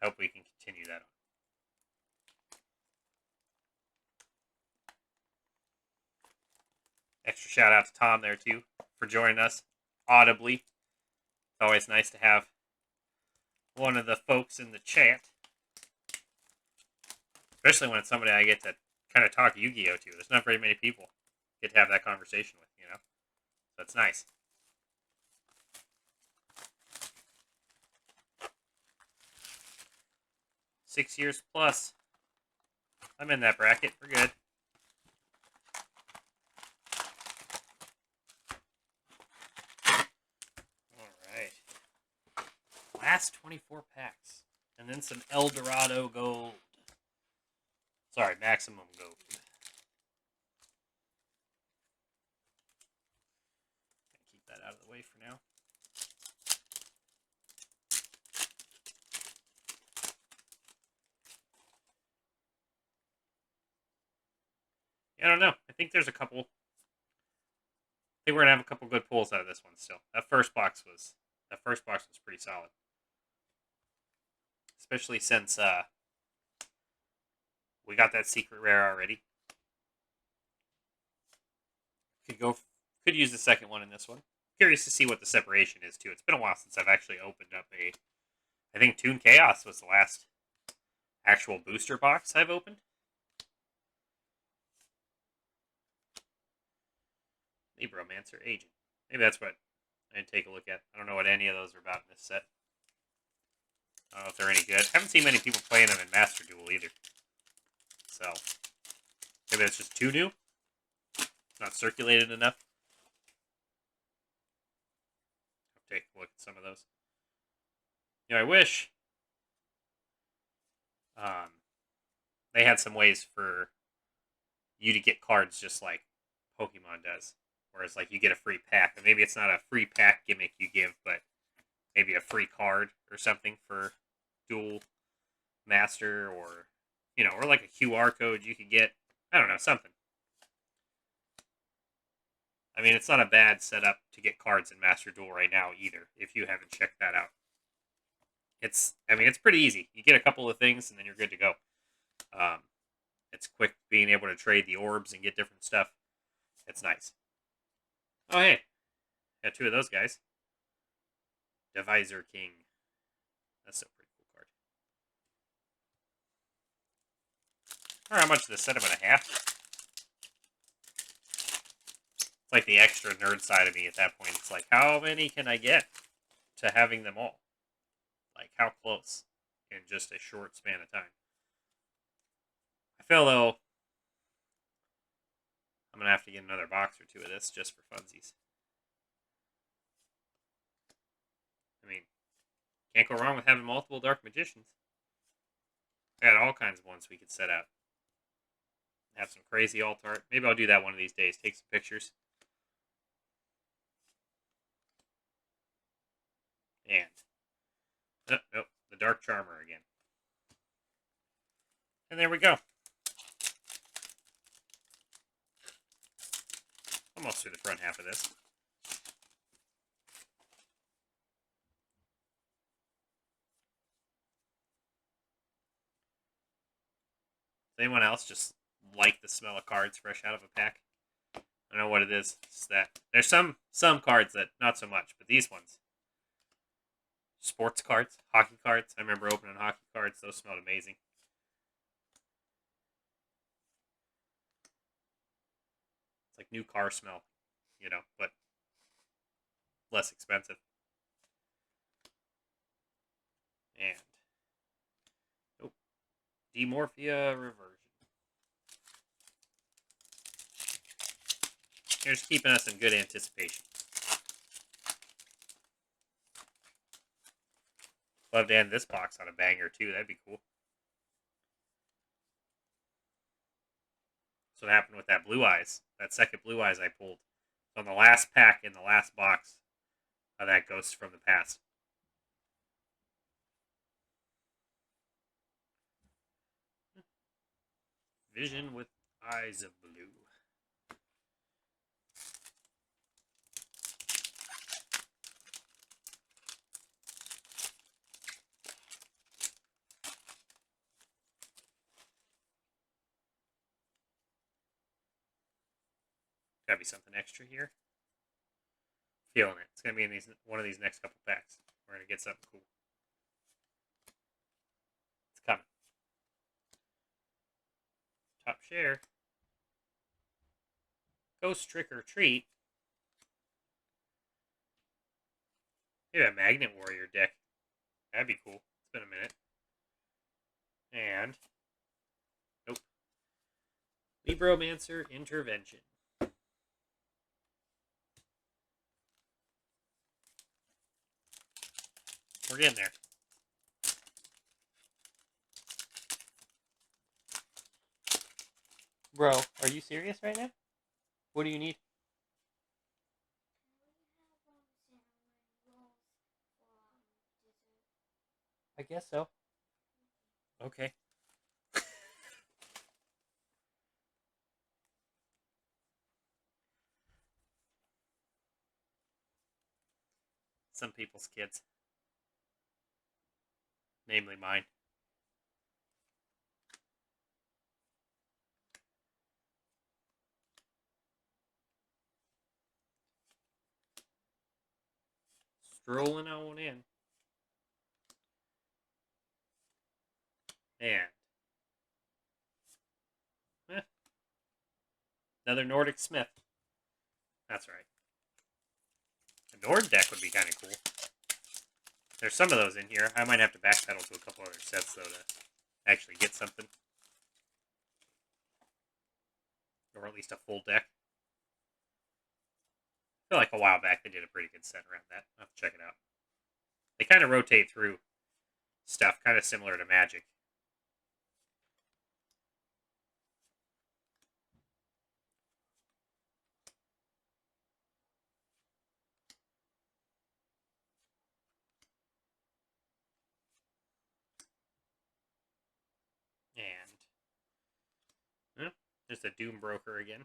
I hope we can continue that on. Extra shout out to Tom there too for joining us audibly. It's always nice to have one of the folks in the chat. Especially when it's somebody I get to kind of talk Yu-Gi-Oh! To. There's not very many people get to have that conversation with, you know? So it's nice. +6 years. I'm in that bracket. We're good. Alright. Last 24 packs. And then some El Dorado gold. Sorry, maximum gold. Keep that out of the way for now. I don't know. I think there's a couple think we're gonna have a couple good pulls out of this one still. That first box was pretty solid, especially since we got that secret rare already. Could use the second one in this one. Curious to see what the separation is too. It's been a while since I've actually opened up I think Toon Chaos was the last actual booster box I've opened. Libromancer Agent. Maybe that's what I didn't take a look at. I don't know what any of those are about in this set. I don't know if they're any good. I haven't seen many people playing them in Master Duel either. So, maybe it's just too new. Not circulated enough. I'll take a look at some of those. You know, I wish they had some ways for you to get cards just like Pokemon does. Whereas, like, you get a free pack. And maybe it's not a free pack gimmick you give, but maybe a free card or something for Duel Master, or, you know, or like a QR code you could get. I don't know, something. I mean, it's not a bad setup to get cards in Master Duel right now either, if you haven't checked that out. It's pretty easy. You get a couple of things and then you're good to go. It's quick being able to trade the orbs and get different stuff. It's nice. Oh, hey. Got two of those guys. Divisor King. That's a pretty cool card. I don't know how much of this set I'm going to have. It's like the extra nerd side of me at that point. It's like, how many can I get to having them all? Like, how close in just a short span of time? I feel, though, I'm going to have to get another box or two of this just for funsies. I mean, can't go wrong with having multiple Dark Magicians. I got all kinds of ones we could set out. Have some crazy alt art. Maybe I'll do that one of these days. Take some pictures. And, nope, the Dark Charmer again. And there we go. Almost through the front half of this. Does anyone else just like the smell of cards fresh out of a pack? I don't know what it is. It's that there's some cards that not so much, but these ones. Sports cards, hockey cards. I remember opening hockey cards. Those smelled amazing. It's like new car smell, you know, but less expensive. And nope. Demorphia Reversion. They're just keeping us in good anticipation. Love to end this box on a banger too. That'd be cool. So what happened with that Blue Eyes? That second Blue Eyes I pulled. So on the last pack in the last box of that Ghost from the Past. Vision with eyes of blue. Gotta be something extra here. Feeling it. It's gonna be in one of these next couple packs. We're gonna get something cool. It's coming. Top share. Ghost Trick or Treat. Maybe a Magnet Warrior deck. That'd be cool. It's been a minute. And nope. Libromancer Intervention. We're getting there. Bro, are you serious right now? What do you need? I guess so. Okay. some people's kids. Namely mine. Strolling on in. And another Nordic Smith. That's right. A Nord deck would be kind of cool. There's some of those in here. I might have to backpedal to a couple other sets, though, to actually get something. Or at least a full deck. I feel like a while back they did a pretty good set around that. I'll have to check it out. They kind of rotate through stuff, kind of similar to Magic. And there's a Doom Broker again.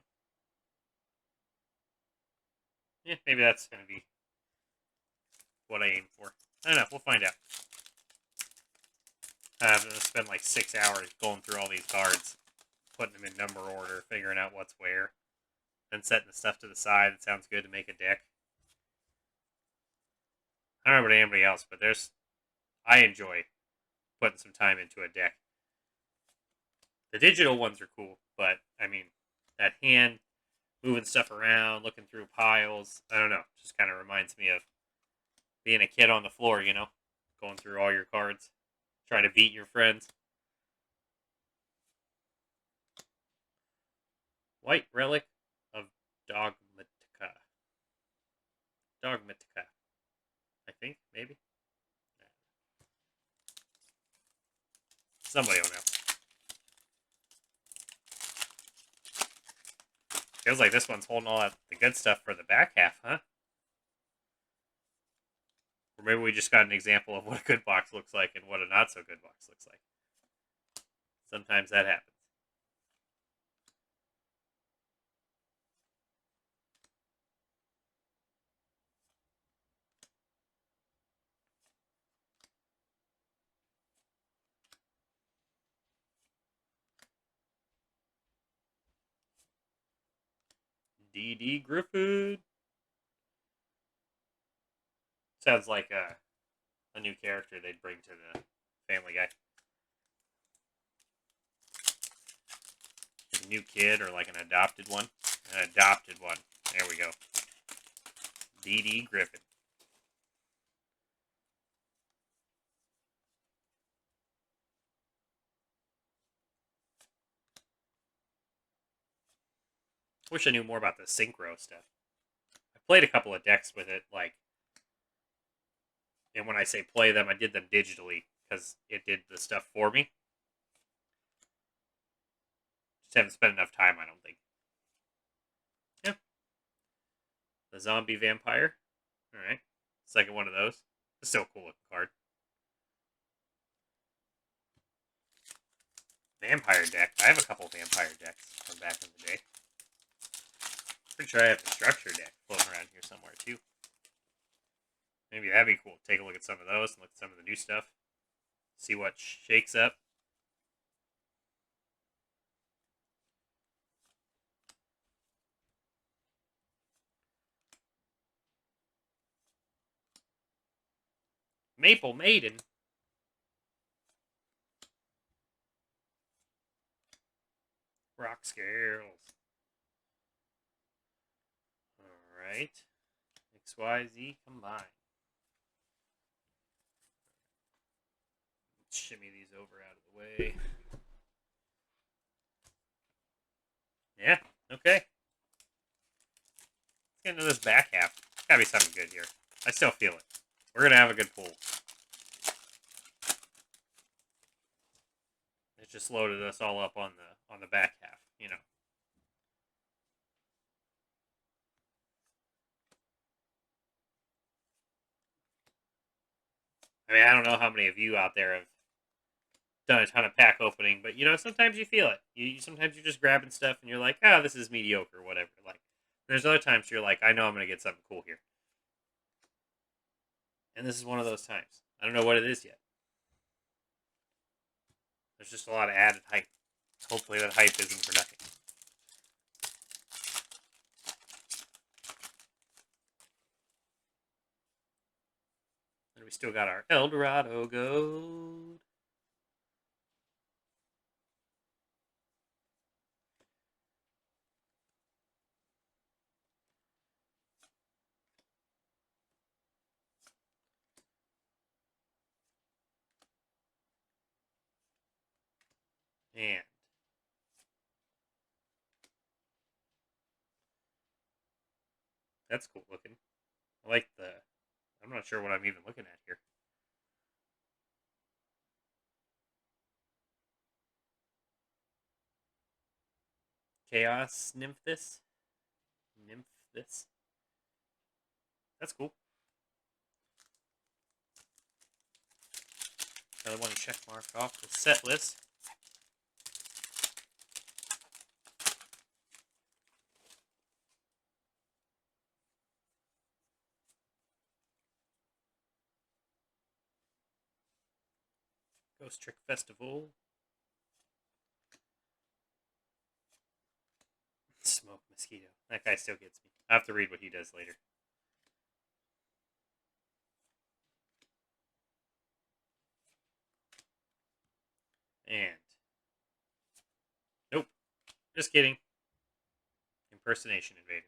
Yeah, maybe that's going to be what I aim for. I don't know. We'll find out. I'm going to spend like 6 hours going through all these cards, putting them in number order, figuring out what's where, then setting the stuff to the side that sounds good to make a deck. I don't know about anybody else, but I enjoy putting some time into a deck. The digital ones are cool, but, I mean, that hand, moving stuff around, looking through piles, I don't know, just kind of reminds me of being a kid on the floor, you know, going through all your cards, trying to beat your friends. White Relic of Dogmatica. Dogmatica. I think, maybe? Somebody will know. Feels like this one's holding all the good stuff for the back half, huh? Or maybe we just got an example of what a good box looks like and what a not so good box looks like. Sometimes that happens. D.D. Griffin. Sounds like a new character they'd bring to the Family Guy. A new kid or like an adopted one. An adopted one. There we go. D.D. Griffin. Wish I knew more about the synchro stuff. I played a couple of decks with it, like, and when I say play them, I did them digitally because it did the stuff for me. Just haven't spent enough time, I don't think. Yeah. The Zombie Vampire. Alright. Second one of those. It's still a cool looking card. Vampire deck. I have a couple vampire decks from back in the day. Pretty sure I have the structure deck floating around here somewhere too. Maybe that'd be cool. Take a look at some of those and look at some of the new stuff. See what shakes up. Maple Maiden. Rock Scales. Alright. XYZ combined. Let's shimmy these over out of the way. Yeah, okay. Let's get into this back half. Gotta be something good here. I still feel it. We're gonna have a good pool. It just loaded us all up on the back half, you know. I mean, I don't know how many of you out there have done a ton of pack opening, but you know, sometimes you feel it. Sometimes you're just grabbing stuff and you're like, oh, this is mediocre, whatever. Like, there's other times you're like, I know I'm gonna get something cool here. And this is one of those times. I don't know what it is yet. There's just a lot of added hype. Hopefully that hype isn't for nothing. And we still got our Eldorado Gold. And that's cool looking. I like the... I'm not sure what I'm even looking at here. Chaos Nymphthis? Nymphthis? That's cool. Another one check mark off the set list. Ghost Trick Festival. Smoke Mosquito. That guy still gets me. I have to read what he does later. And... Nope. Just kidding. Impersonation Invader.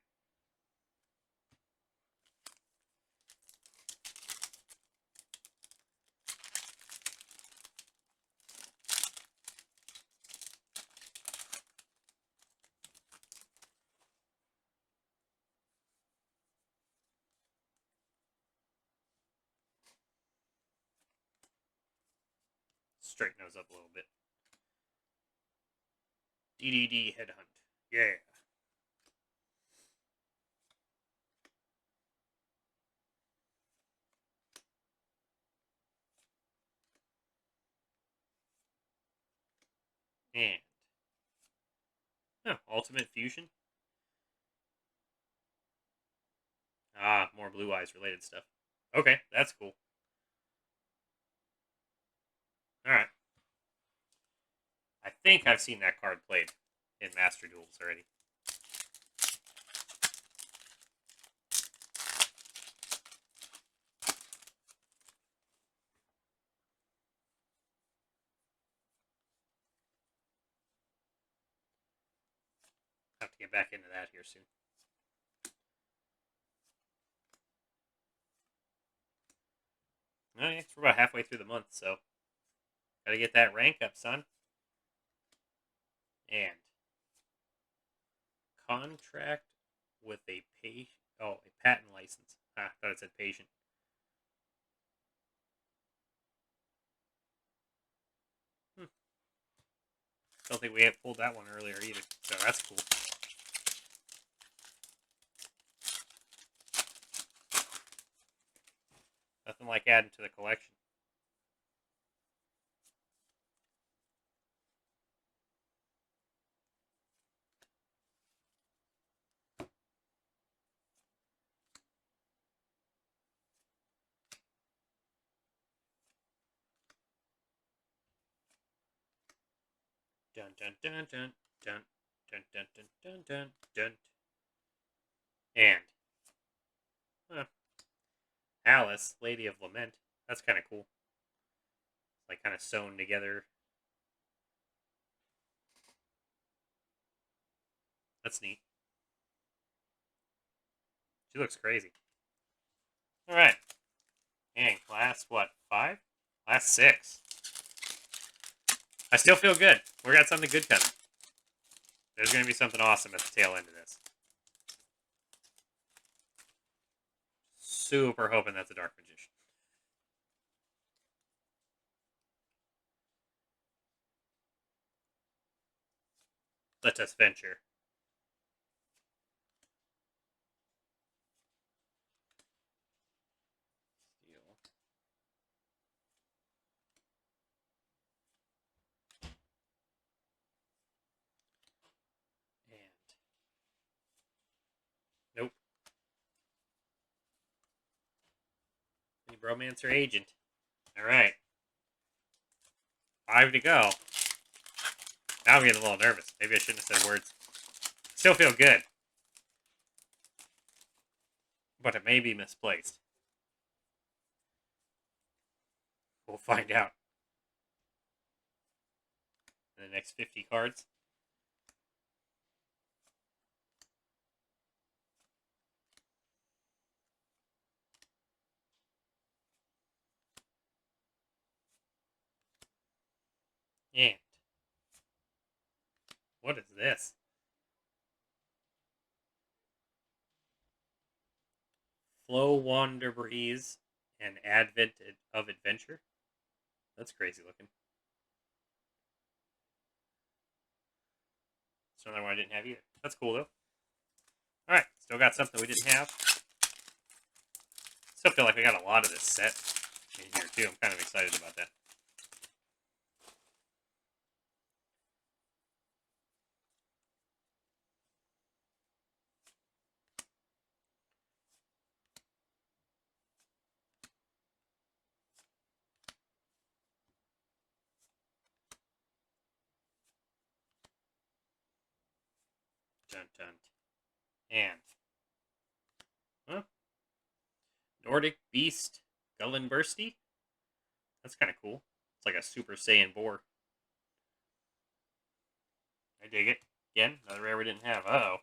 Straighten those up a little bit. DDD Headhunt. Yeah. And... Ultimate Fusion. Ah, more Blue Eyes related stuff. Okay, that's cool. Alright. I think I've seen that card played in Master Duels already. Have to get back into that here soon. Oh yeah, we're about halfway through the month, so gotta get that rank up, son. And contract with a a patent license. Ah, I thought it said patient. Don't think we had pulled that one earlier either, so that's cool. Nothing like adding to the collection. Dun dun dun dun dun dun dun dun dun dun dun. And Alice, Lady of Lament. That's kind of cool. Like kind of sewn together. That's neat. She looks crazy. All right. And class what? 5? Class 6. I still feel good. We got something good coming. There's going to be something awesome at the tail end of this. Super hoping that's a Dark Magician. Let us venture. Nope. Bromancer Agent. Alright. 5 to go. Now I'm getting a little nervous. Maybe I shouldn't have said words. Still feel good. But it may be misplaced. We'll find out. In the next 50 cards. And what is this? Flow Wander Breeze and Advent of Adventure. That's crazy looking. It's another one I didn't have either. That's cool though. Alright, still got something we didn't have. Still feel like we got a lot of this set in here too. I'm kind of excited about that. Dun dun. And Nordic Beast Gullenbursty. That's kind of cool. It's like a Super Saiyan boar. I dig it. Again, another rare we didn't have. Uh-oh.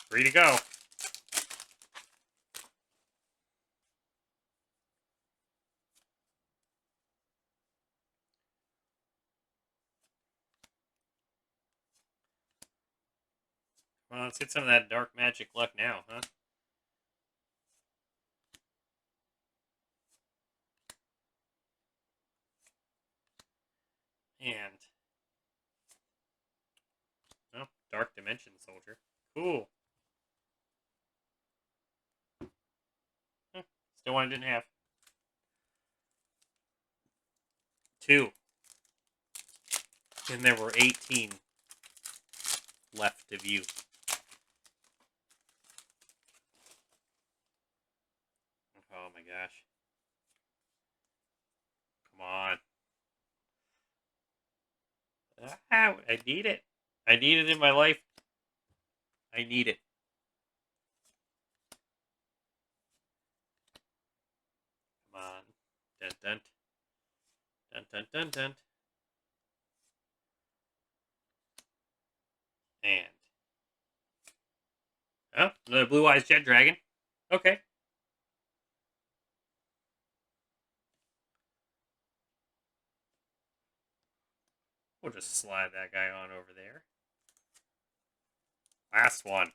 Free to go. Well, let's get some of that dark magic luck now, huh? And oh, Dark Dimension Soldier. Cool. Still one I didn't have. 2. And there were 18 left to view. Oh my gosh. Come on. Ah, I need it. I need it in my life. I need it. Come on. Dun dun. Dun dun dun dun. And oh, another Blue Eyes Jet Dragon. Okay. We'll just slide that guy on over there. Last one.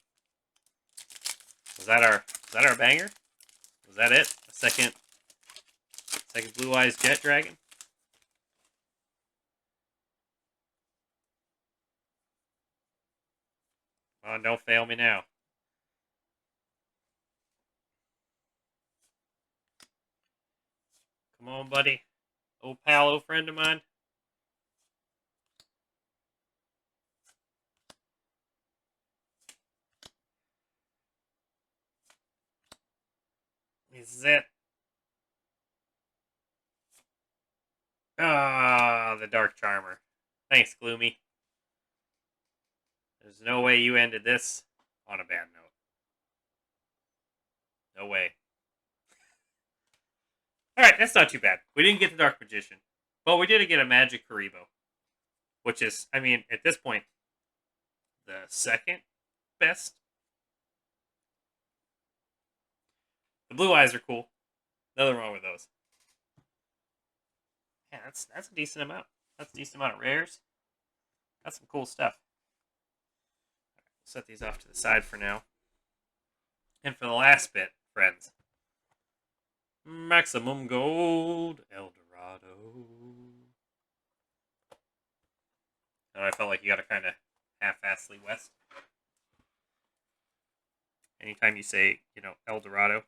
Was that our banger? Was that it? A second Blue Eyes Jet Dragon? Come on, don't fail me now. Come on, buddy. Old pal, old friend of mine. This is it. Ah, the Dark Charmer. Thanks, Gloomy. There's no way you ended this on a bad note. No way. Alright, that's not too bad. We didn't get the Dark Magician. But we did get a Magic Karibo. Which is, I mean, at this point, the second best. The Blue Eyes are cool. Nothing wrong with those. Yeah, that's a decent amount. That's a decent amount of rares. That's some cool stuff. Set these off to the side for now. And for the last bit, friends. Maximum Gold El Dorado. And I felt like you got to kind of half-assly West. Anytime you say, El Dorado.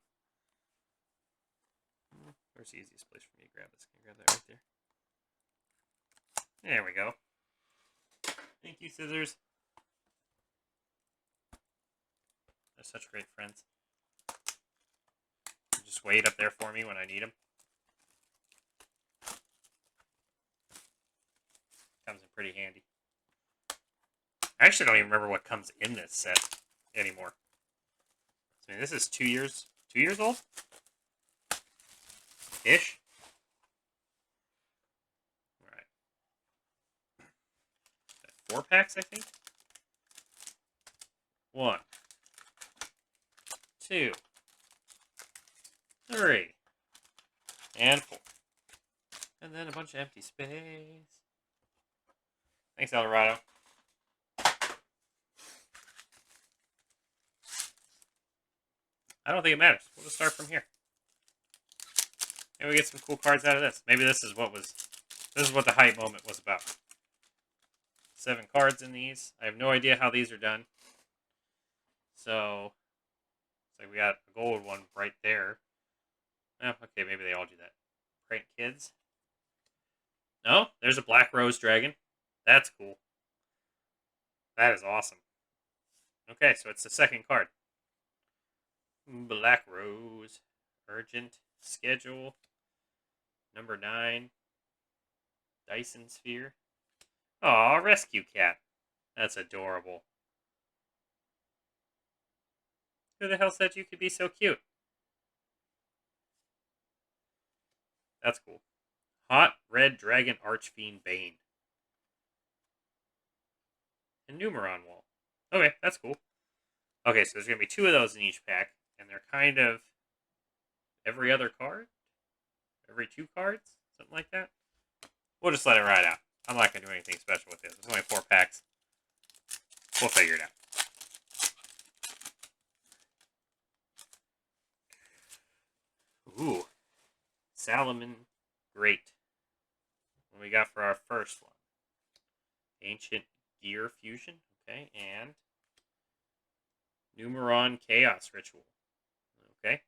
Where's the easiest place for me to grab this? Can you grab that right there? There we go. Thank you, scissors. They're such great friends. Just wait up there for me when I need them. Comes in pretty handy. I actually don't even remember what comes in this set anymore. I mean, this is 2 years old? Ish. Alright. 4 packs, I think? 1, 2, 3, and 4. And then a bunch of empty space. Thanks, Eldorado. I don't think it matters. We'll just start from here. Maybe we get some cool cards out of this. Maybe this is what the hype moment was about. 7 cards in these. I have no idea how these are done. So, we got a gold one right there. Oh, okay, maybe they all do that. Prank kids. No, there's a Black Rose Dragon. That's cool. That is awesome. Okay, so it's the second card. Black Rose. Urgent. Schedule. Number 9. Dyson Sphere. Aw, Rescue Cat. That's adorable. Who the hell said you could be so cute? That's cool. Hot Red Dragon Archfiend Bane. And Numeron Wall. Okay, that's cool. Okay, so there's going to be 2 of those in each pack, and they're kind of every other card? Every 2 cards? Something like that? We'll just let it ride out. I'm not going to do anything special with this. There's only 4 packs. We'll figure it out. Ooh. Salomon Great. What we got for our first one? Ancient Gear Fusion. Okay, and Numeron Chaos Ritual. Okay.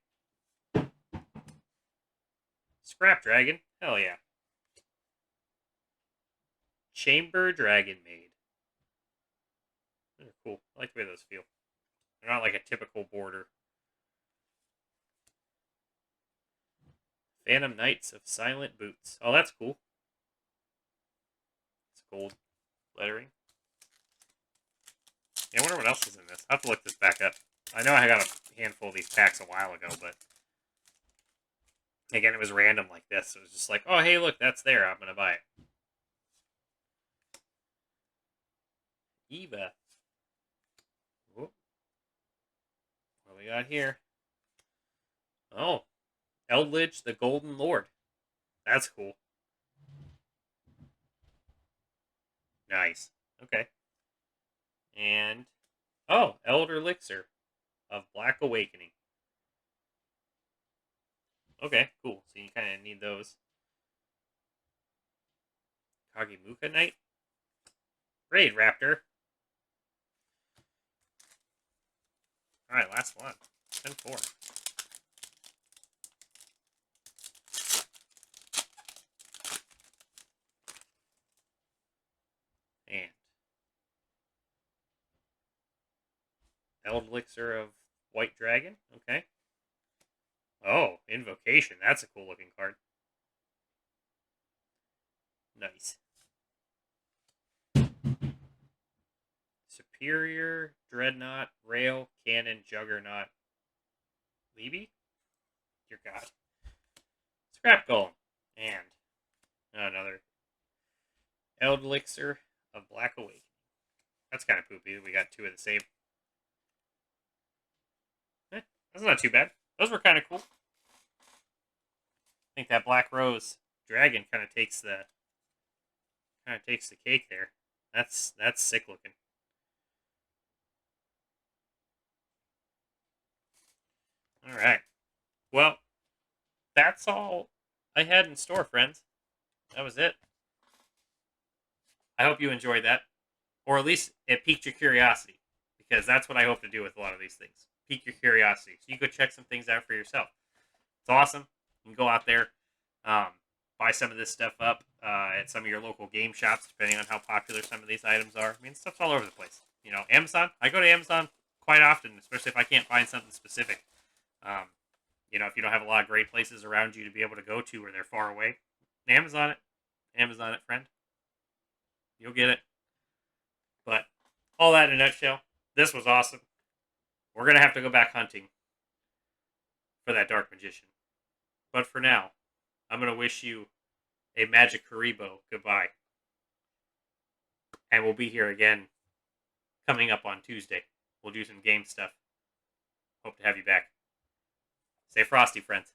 Scrap Dragon. Hell yeah. Chamber Dragon Maid. They're cool. I like the way those feel. They're not like a typical border. Phantom Knights of Silent Boots. Oh, that's cool. It's gold lettering. Yeah, I wonder what else is in this. I'll have to look this back up. I know I got a handful of these packs a while ago, but again, it was random like this. It was just like, oh, hey, look, that's there. I'm going to buy it. Eva. Whoop. What do we got here? Oh, Eldridge the Golden Lord. That's cool. Nice. Okay. And, oh, Elder Elixir of Black Awakening. Okay, cool. So you kind of need those. Kagemuka Knight. Raid Raptor. Alright, last one. 10-4. And Elixir of White Dragon. Okay. Oh, Invocation. That's a cool looking card. Nice. Superior, Dreadnought, Rail, Cannon, Juggernaut, Libby? Dear God. Scrap Golem. And another Elixir of Black Awakening. That's kind of poopy. We got 2 of the same. That's not too bad. Those were kind of cool. I think that Black Rose Dragon kind of takes the cake there. That's sick looking. All right. Well, that's all I had in store, friends. That was it. I hope you enjoyed that. Or at least it piqued your curiosity. Because that's what I hope to do with a lot of these things. Pique your curiosity. So you go check some things out for yourself. It's awesome. You can go out there, buy some of this stuff up at some of your local game shops, depending on how popular some of these items are. I mean, stuff's all over the place. You know, Amazon. I go to Amazon quite often, especially if I can't find something specific. If you don't have a lot of great places around you to be able to go to or they're far away, Amazon it, friend. You'll get it. But all that in a nutshell, this was awesome. We're going to have to go back hunting for that Dark Magician. But for now, I'm going to wish you a magic Haribo goodbye. And we'll be here again coming up on Tuesday. We'll do some game stuff. Hope to have you back. Stay frosty, friends.